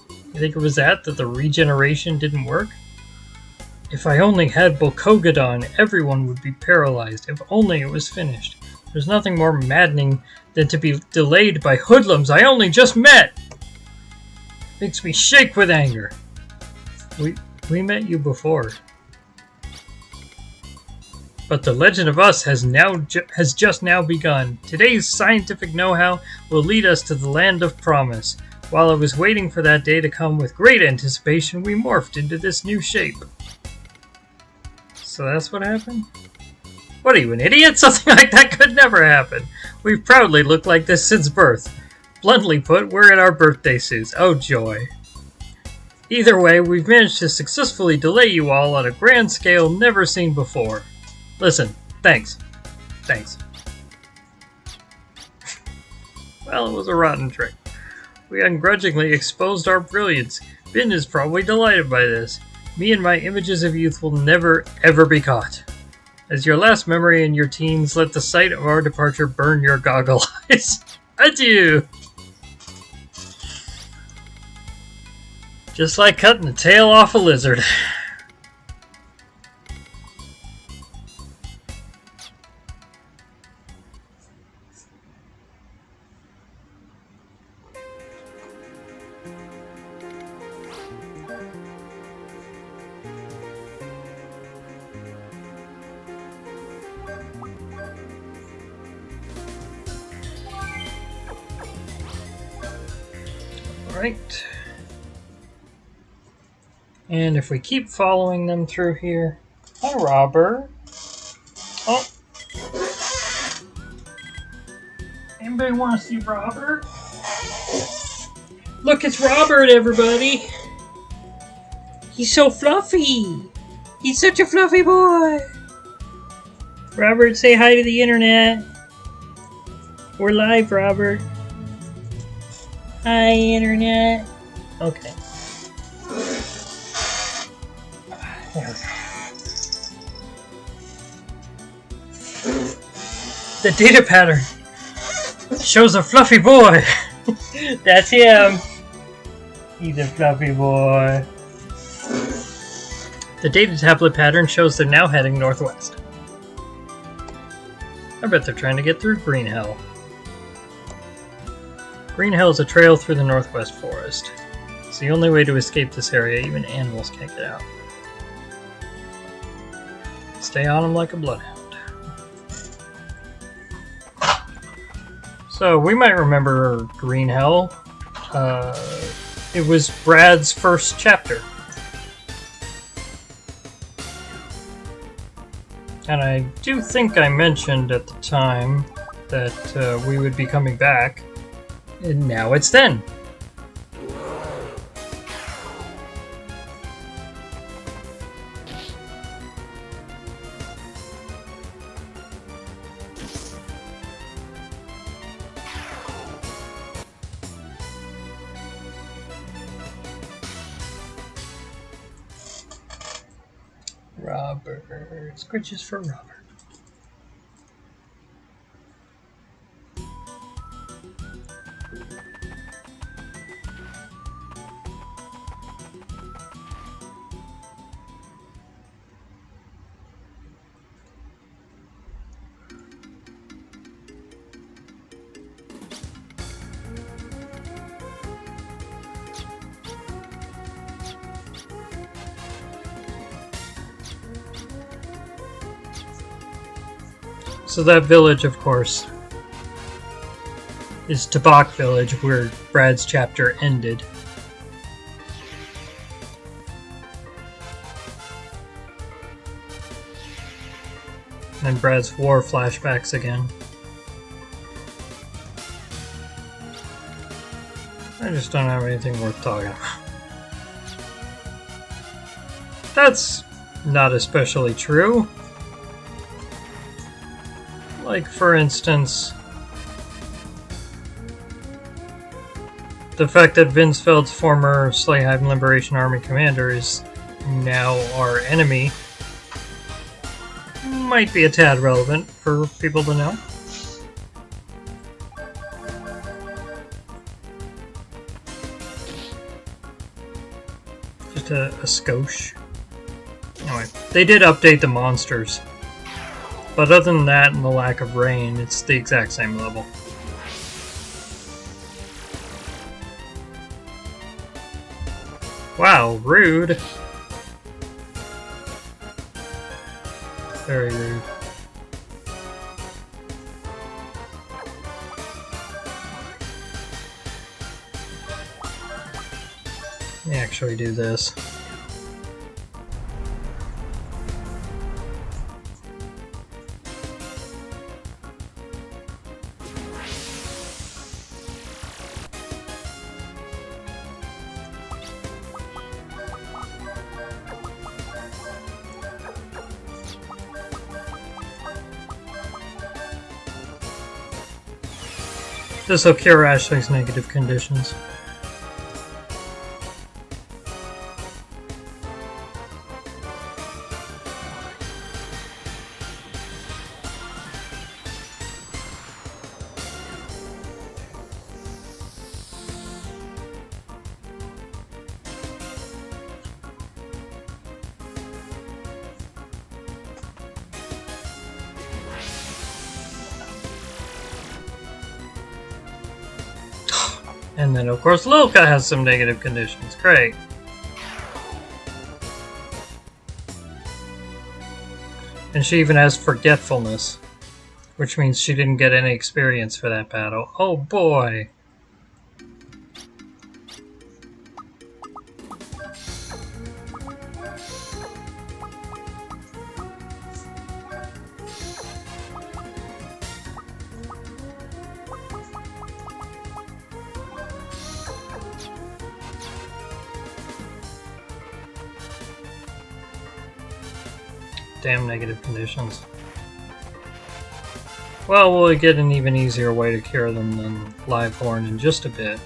You think it was that the regeneration didn't work? If I only had Bokogadon, everyone would be paralyzed. If only it was finished. There's nothing more maddening than to be delayed by hoodlums I only just met! Makes me shake with anger. We met you before. But the legend of us has just now begun. Today's scientific know-how will lead us to the land of promise. While I was waiting for that day to come with great anticipation, we morphed into this new shape. So that's what happened? What are you, an idiot? Something like that could never happen. We've proudly looked like this since birth. Bluntly put, we're in our birthday suits. Oh joy. Either way, we've managed to successfully delay you all on a grand scale never seen before. Listen, thanks. Thanks. Well, it was a rotten trick. We ungrudgingly exposed our brilliance. Bin is probably delighted by this. Me and my images of youth will never, ever be caught. As your last memory in your teens, let the sight of our departure burn your goggle eyes. Adieu! Just like cutting the tail off a lizard. Right. And if we keep following them through here... Hi, Robert. Oh. Anybody want to see Robert? Look, it's Robert, everybody! He's so fluffy! He's such a fluffy boy! Robert, say hi to the internet. We're live, Robert. Hi, internet. Okay. There we go. The data pattern shows a fluffy boy. That's him. He's a fluffy boy. The data tablet pattern shows they're now heading northwest. I bet they're trying to get through Greenhell. Greenhell is a trail through the northwest forest. It's the only way to escape this area, even animals can't get out. Stay on them like a bloodhound. So, we might remember Greenhell. It was Brad's first chapter. And I do think I mentioned at the time that we would be coming back. And now it's then. Robert. Scritches for Robert. So that village, of course, is Tabak Village, where Brad's chapter ended. And Brad's war flashbacks again. I just don't have anything worth talking about. That's not especially true. Like, for instance, the fact that Vinsfeld's former Slayhaven Liberation Army commander is now our enemy might be a tad relevant for people to know. Just a skosh. Anyway, they did update the monsters. But other than that and the lack of rain, it's the exact same level. Wow, rude. Very rude. Let me actually do this. This will cure Ashley's negative conditions. And then, of course, Lilka has some negative conditions. Great. And she even has forgetfulness, which means she didn't get any experience for that battle. Oh boy. Damn negative conditions. Well, we'll get an even easier way to cure them than Livehorn in just a bit.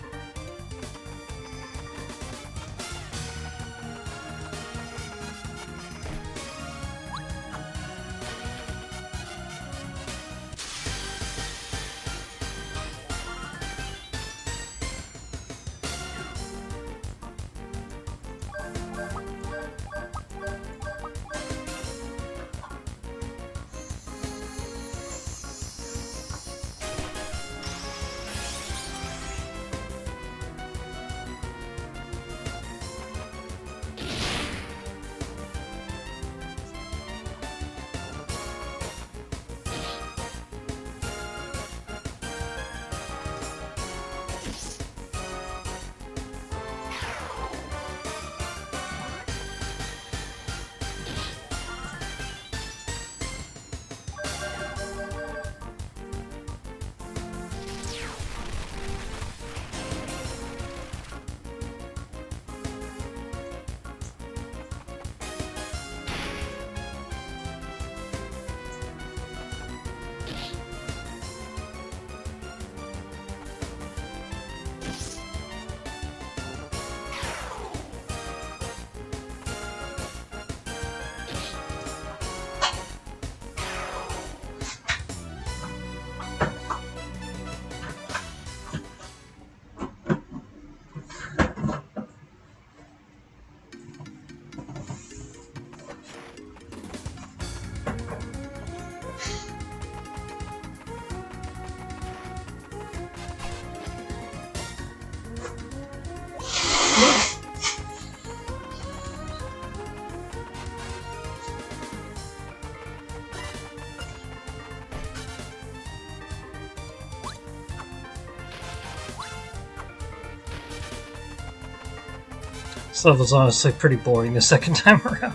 This level's honestly pretty boring the second time around.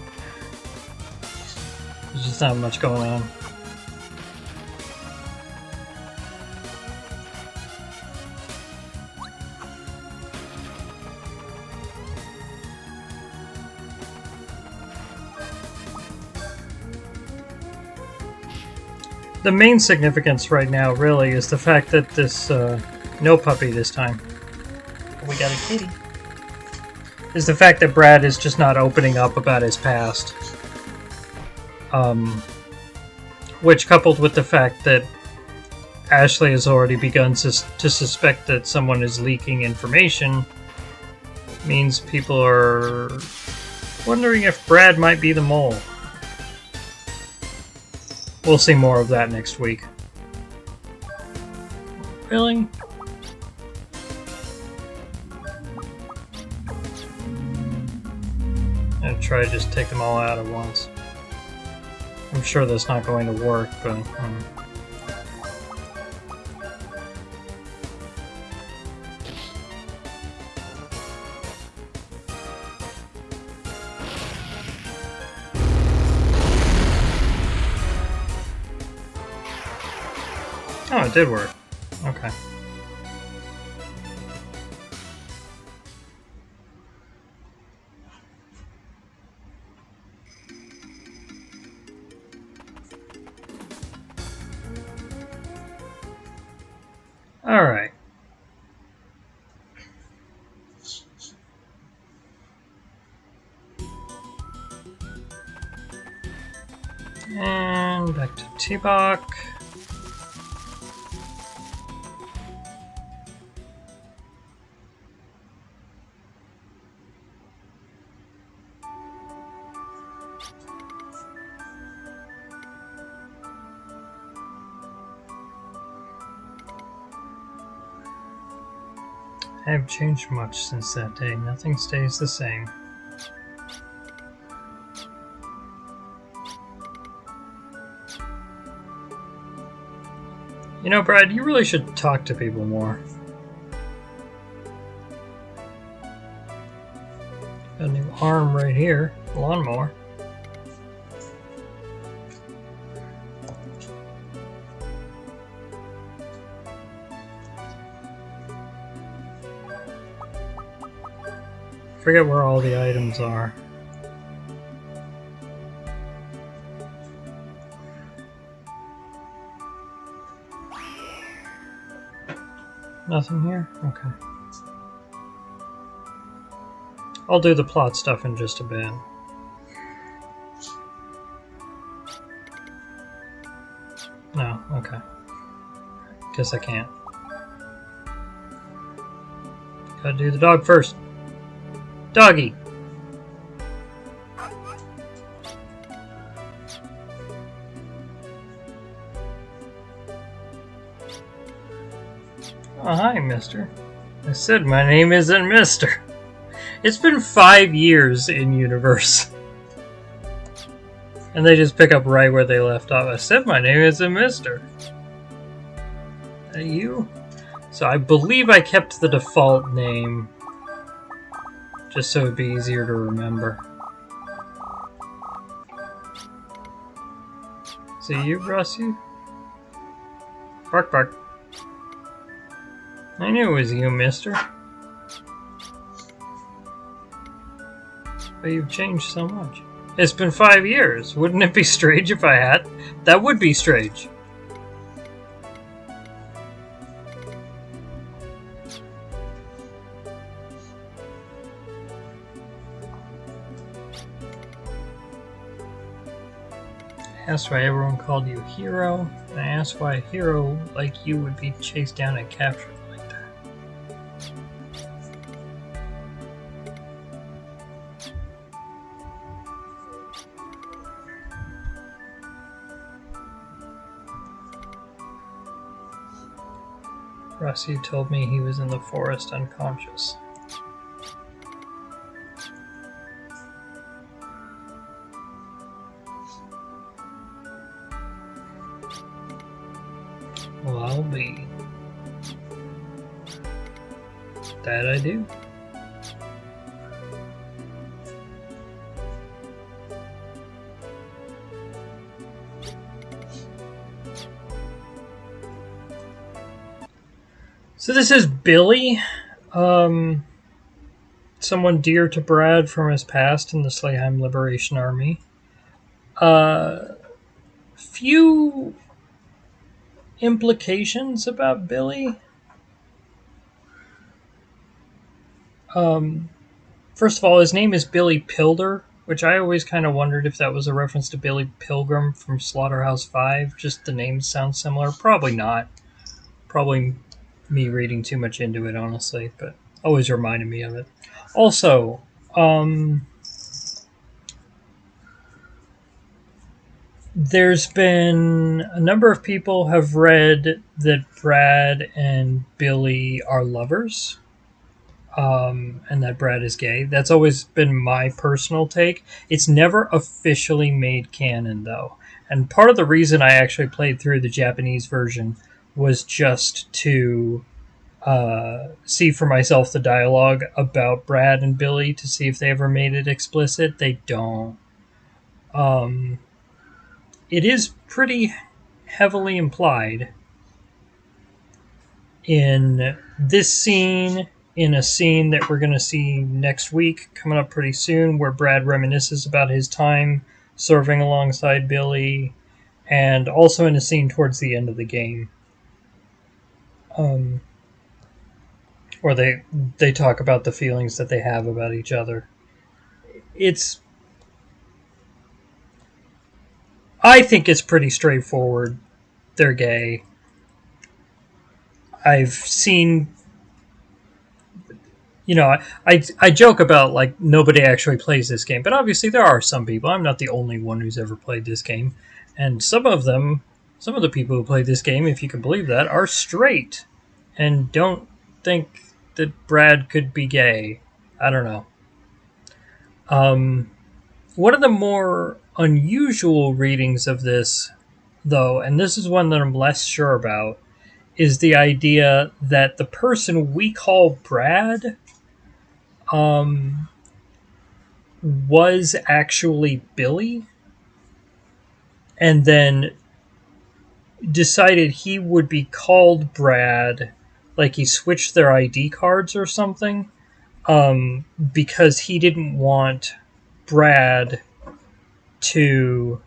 There's just not much going on. The main significance right now really is the fact that this no puppy this time. we got a kitty. Is the fact that Brad is just not opening up about his past. Which, coupled with the fact that Ashley has already begun to suspect that someone is leaking information, means people are wondering if Brad might be the mole. We'll see more of that next week. Really? I'm gonna try to just take them all out at once. I'm sure that's not going to work, but... Oh, it did work. Okay. Alright. And back to T-Bach. I have changed much since that day. Nothing stays the same. You know, Brad, you really should talk to people more. Got a new arm right here. Lawnmower. Forget where all the items are. Nothing here? Okay. I'll do the plot stuff in just a bit. No, okay. Guess I can't. Gotta do the dog first. Doggy! Oh, hi, mister. I said my name isn't Mister. It's been 5 years in universe. And they just pick up right where they left off. I said my name isn't Mister. You? So I believe I kept the default name. Just so it'd be easier to remember. See you, Rossi? Bark, bark. I knew it was you, mister. But you've changed so much. It's been 5 years. Wouldn't it be strange if I had? That would be strange. I asked why everyone called you Hero, and I asked why a hero like you would be chased down and captured like that. Rossi told me he was in the forest unconscious. Well, I'll be. That I do. So this is Billy, someone dear to Brad from his past in the Slayheim Liberation Army. Few implications about Billy. First of all, his name is Billy Pilder, which I always kind of wondered if that was a reference to Billy Pilgrim from Slaughterhouse-Five. Just the names sound similar. Probably not. Probably me reading too much into it, honestly, but always reminded me of it. Also, there's been a number of people have read that Brad and Billy are lovers, and that Brad is gay. That's always been my personal take. It's never officially made canon, though. And part of the reason I actually played through the Japanese version was just to see for myself the dialogue about Brad and Billy to see if they ever made it explicit. They don't. It is pretty heavily implied in this scene, in a scene that we're going to see next week, coming up pretty soon, where Brad reminisces about his time serving alongside Billy, and also in a scene towards the end of the game, where they talk about the feelings that they have about each other. I think it's pretty straightforward. They're gay. I've seen, I joke about, like, nobody actually plays this game, but obviously there are some people. I'm not the only one who's ever played this game. And some of the people who play this game, if you can believe that, are straight and don't think that Brad could be gay. I don't know. One of the more unusual readings of this, though, and this is one that I'm less sure about, is the idea that the person we call Brad was actually Billy, and then decided he would be called Brad, like he switched their ID cards or something, because he didn't want Brad to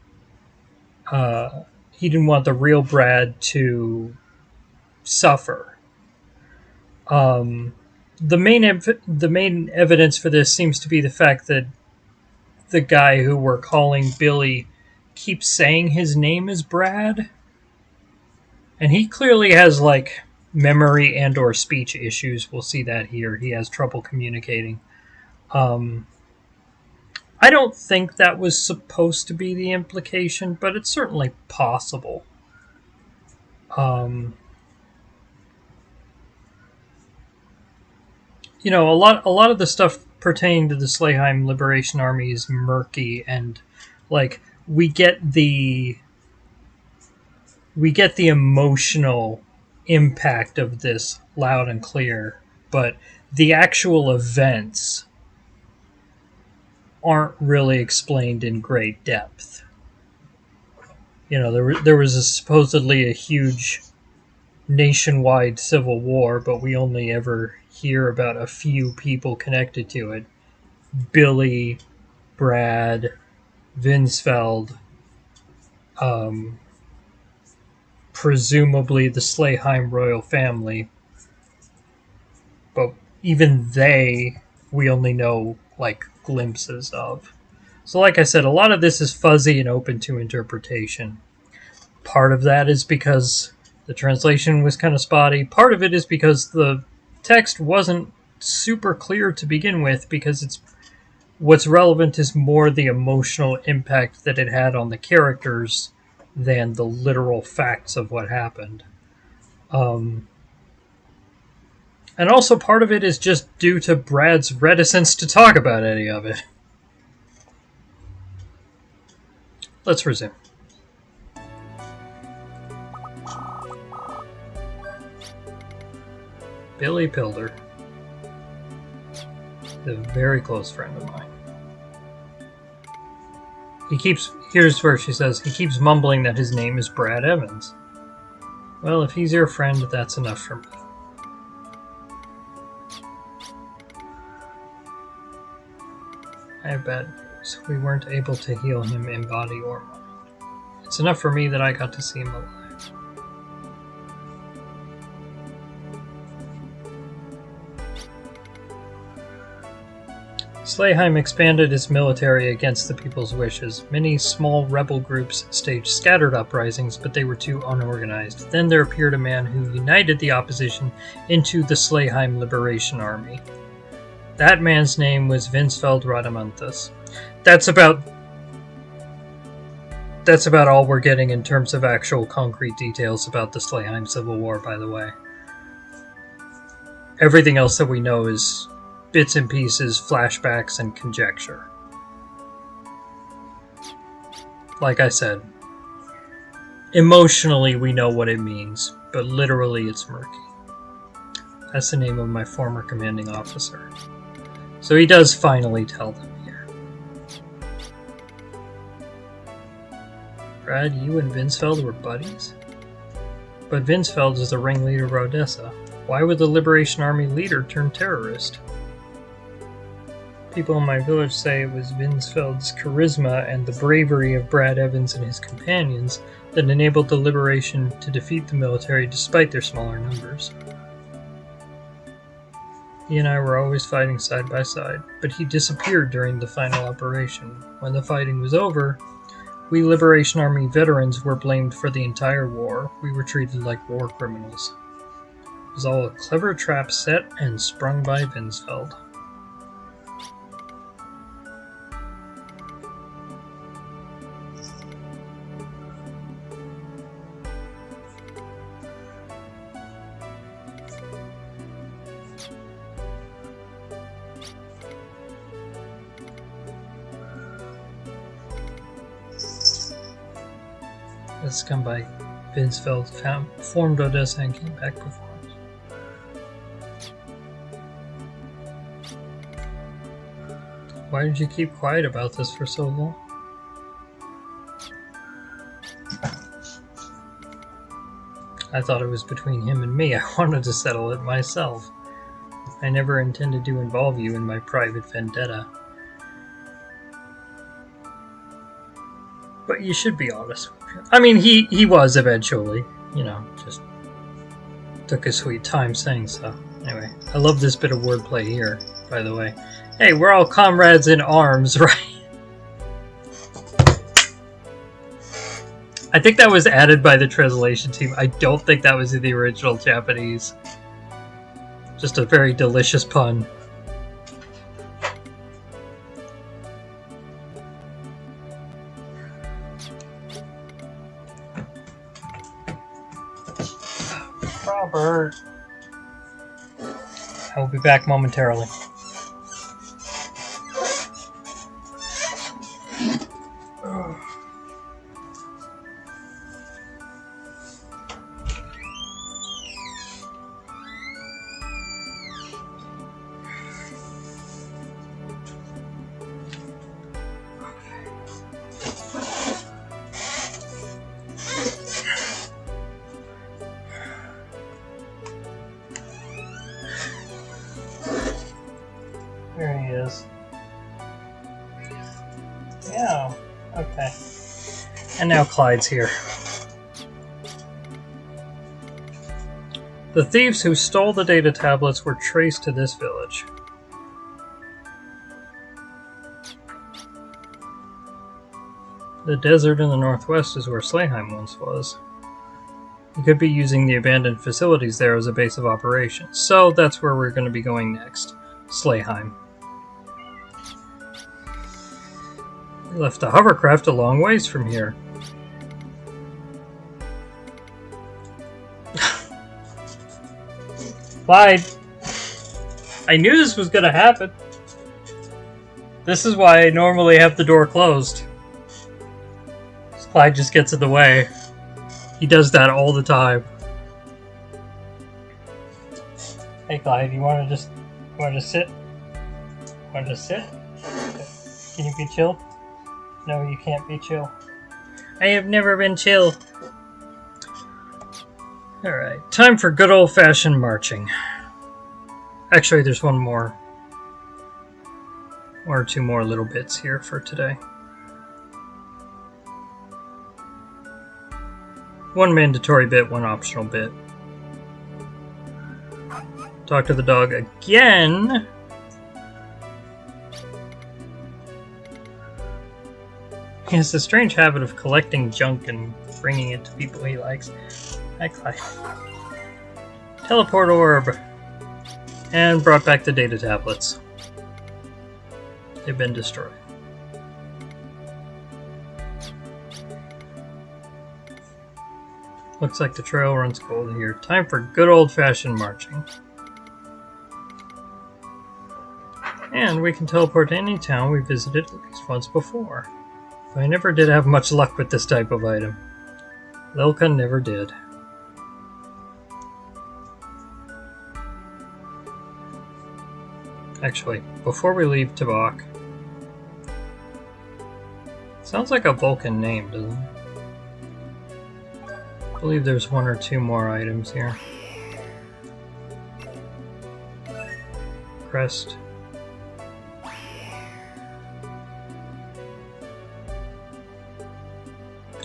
he didn't want the real Brad to suffer. The main evidence for this seems to be the fact that the guy who we're calling Billy keeps saying his name is Brad, and he clearly has, like, memory and or speech issues. We'll see that here. He has trouble communicating. I don't think that was supposed to be the implication, but it's certainly possible. A lot of the stuff pertaining to the Slayheim Liberation Army is murky, and, like, we get the emotional impact of this loud and clear, but the actual events aren't really explained in great depth. There was supposedly a huge nationwide civil war, but we only ever hear about a few people connected to it. Billy, Brad, Vinsfeld, presumably the Slayheim royal family. But even we only know, like, glimpses of. So, like I said, a lot of this is fuzzy and open to interpretation. Part of that is because the translation was kind of spotty. Part of it is because the text wasn't super clear to begin with, because what's relevant is more the emotional impact that it had on the characters than the literal facts of what happened. And also part of it is just due to Brad's reticence to talk about any of it. Let's resume. Billy Pilder, a very close friend of mine. Here's where she says, he keeps mumbling that his name is Brad Evans. Well, if he's your friend, that's enough for me. I have bad news. We weren't able to heal him in body or mind. It's enough for me that I got to see him alive. Slayheim expanded its military against the people's wishes. Many small rebel groups staged scattered uprisings, but they were too unorganized. Then there appeared a man who united the opposition into the Slayheim Liberation Army. That man's name was Vinsfeld Radamanthus. That's about all we're getting in terms of actual concrete details about the Slayheim Civil War, by the way. Everything else that we know is bits and pieces, flashbacks, and conjecture. Like I said, emotionally we know what it means, but literally it's murky. That's the name of my former commanding officer. So he does finally tell them here. Brad, you and Vinsfeld were buddies? But Vinsfeld is the ringleader of Odessa. Why would the Liberation Army leader turn terrorist? People in my village say it was Vinsfeld's charisma and the bravery of Brad Evans and his companions that enabled the Liberation to defeat the military despite their smaller numbers. He and I were always fighting side by side, but he disappeared during the final operation. When the fighting was over, we Liberation Army veterans were blamed for the entire war. We were treated like war criminals. It was all a clever trap set and sprung by Vinsfeld. This come by Vinsfeld formed Odessa and came back before us. Why did you keep quiet about this for so long? I thought it was between him and me. I wanted to settle it myself. I never intended to involve you in my private vendetta. But you should be honest with him. I mean, he was eventually, just took his sweet time saying so. Anyway, I love this bit of wordplay here, by the way. Hey, we're all comrades in arms, right? I think that was added by the translation team. I don't think that was in the original Japanese. Just a very delicious pun. Robert. I will be back momentarily. There he is. Yeah, okay. And now Clyde's here. The thieves who stole the data tablets were traced to this village. The desert in the northwest is where Slayheim once was. You could be using the abandoned facilities there as a base of operations, so that's where we're going to be going next. Slayheim. We left the hovercraft a long ways from here. Clyde! I knew this was gonna happen. This is why I normally have the door closed. Clyde just gets in the way. He does that all the time. Hey Clyde, you wanna just sit? Wanna just sit? Can you be chill? No, you can't be chill. I have never been chill. Alright, time for good old-fashioned marching. Actually, there's one or two more little bits here for today. One mandatory bit, one optional bit. Talk to the dog again. He has the strange habit of collecting junk and bringing it to people he likes. Hi, Clyde. Teleport orb. And brought back the data tablets. They've been destroyed. Looks like the trail runs cold here. Time for good old-fashioned marching. And we can teleport to any town we visited at least once before. I never did have much luck with this type of item. Lilka never did. Actually, before we leave Tabak, sounds like a Vulcan name, doesn't it? I believe there's one or two more items here. Crest.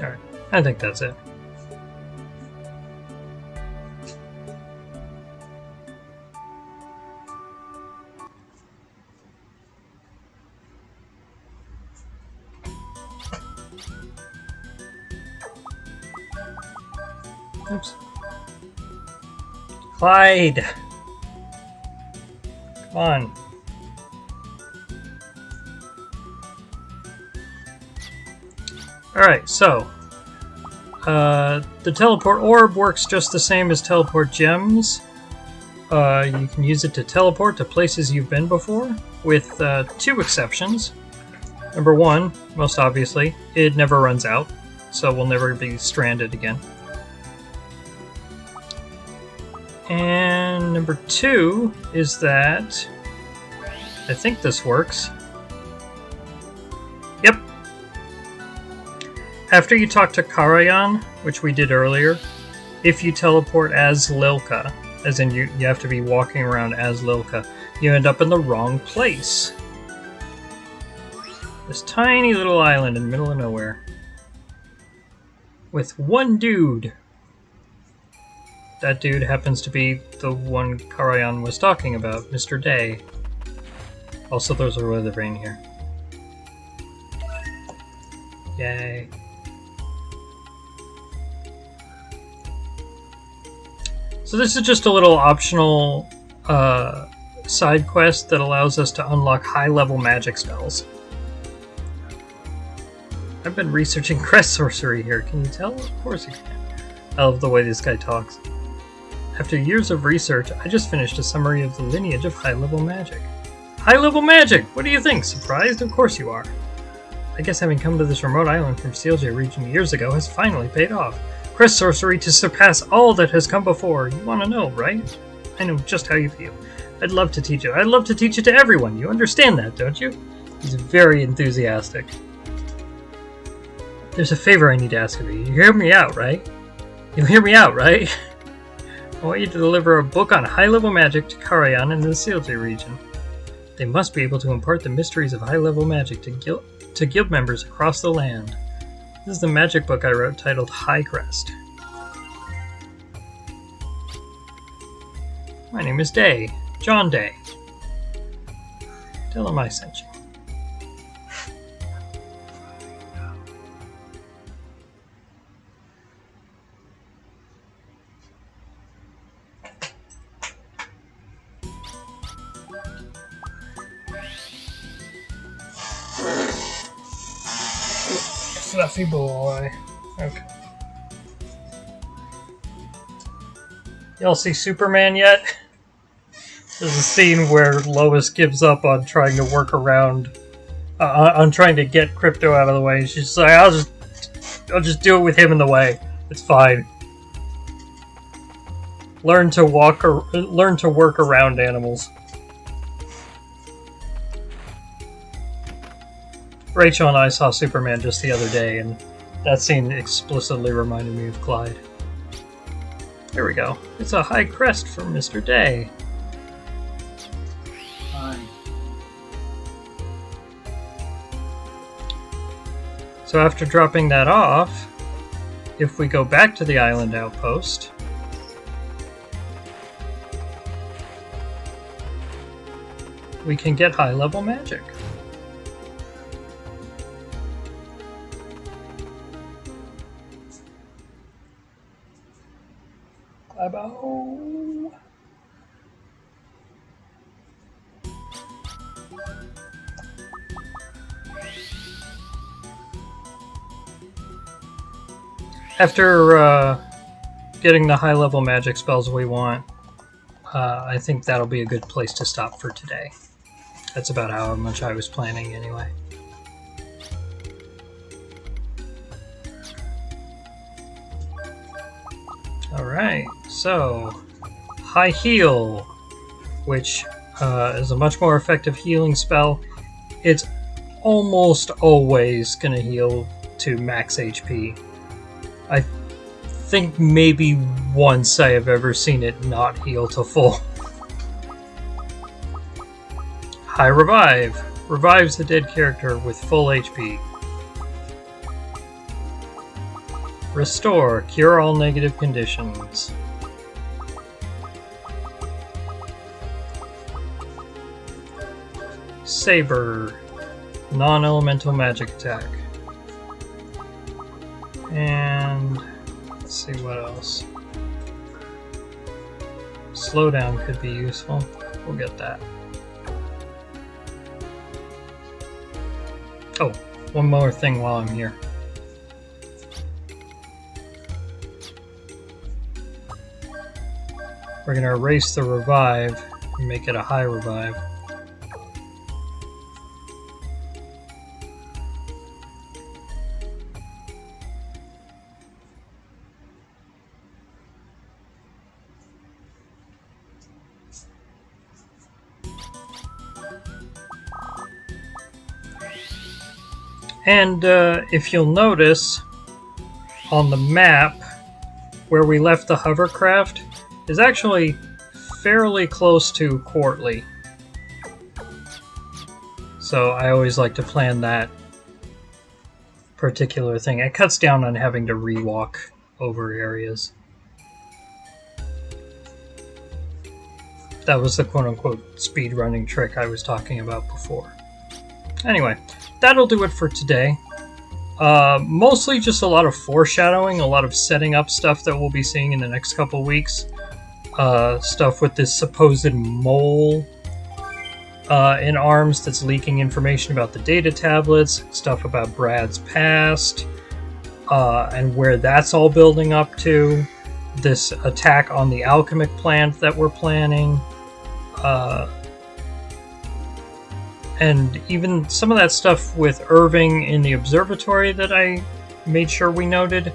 Alright, I think that's it. Oops. Clyde! Come on. Alright, so the teleport orb works just the same as teleport gems. You can use it to teleport to places you've been before, with two exceptions. Number one, most obviously, it never runs out, so we'll never be stranded again. And number two is that I think this works. Yep. After you talk to Karajan, which we did earlier, if you teleport as Lilka, as in you have to be walking around as Lilka, you end up in the wrong place. This tiny little island in the middle of nowhere. With one dude. That dude happens to be the one Karajan was talking about, Mr. Day. Also, there's a weather vane here. Yay. So this is just a little optional side quest that allows us to unlock high-level magic spells. I've been researching crest sorcery here. Can you tell? Of course you can. I love the way this guy talks. After years of research, I just finished a summary of the lineage of high-level magic. High-level magic! What do you think? Surprised? Of course you are. I guess having come to this remote island from Sielje Region years ago has finally paid off. Crest sorcery to surpass all that has come before. You want to know, right? I know just how you feel. I'd love to teach it. I'd love to teach it to everyone. You understand that, don't you? He's very enthusiastic. There's a favor I need to ask of you. You hear me out, right? You hear me out, right? I want you to deliver a book on high-level magic to Karajan in the Sielje region. They must be able to impart the mysteries of high-level magic to guild members across the land. This is the magic book I wrote titled High Crest. My name is Day. John Day. Tell him I sent you. Fluffy boy. Okay. Y'all see Superman yet? There's a scene where Lois gives up on trying to work around, on trying to get Crypto out of the way. She's like, I'll just do it with him in the way. It's fine. Learn to work around animals. Rachel and I saw Superman just the other day, and that scene explicitly reminded me of Clyde. Here we go. It's a high crest from Mr. Day. Fine. So after dropping that off, if we go back to the island outpost, we can get high-level magic. A bow. After getting the high-level magic spells we want, I think that'll be a good place to stop for today. That's about how much I was planning anyway. Alright, so High Heal, which is a much more effective healing spell. It's almost always going to heal to max HP. I think maybe once I have ever seen it not heal to full. High Revive. Revives the dead character with full HP. Restore. Cure all negative conditions. Saber. Non-elemental magic attack. And let's see what else. Slowdown could be useful. We'll get that. Oh, one more thing while I'm here. We're going to erase the revive and make it a high revive. And if you'll notice, on the map, where we left the hovercraft is actually fairly close to Quartly. So I always like to plan that particular thing. It cuts down on having to rewalk over areas. That was the quote-unquote speedrunning trick I was talking about before. Anyway, that'll do it for today. Mostly just a lot of foreshadowing, a lot of setting up stuff that we'll be seeing in the next couple weeks. Stuff with this supposed mole in arms that's leaking information about the data tablets, stuff about Brad's past, and where that's all building up to, this attack on the alchemic plant that we're planning, and even some of that stuff with Irving in the observatory that I made sure we noted.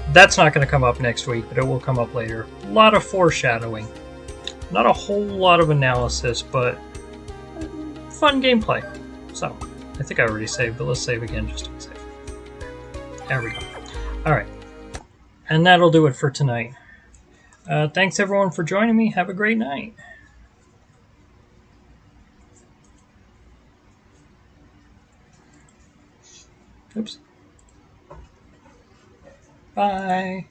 That's not going to come up next week, but it will come up later. A lot of foreshadowing. Not a whole lot of analysis, but fun gameplay. So, I think I already saved, but let's save again just to be safe. There we go. Alright. And that'll do it for tonight. Thanks everyone for joining me. Have a great night. Oops. Bye.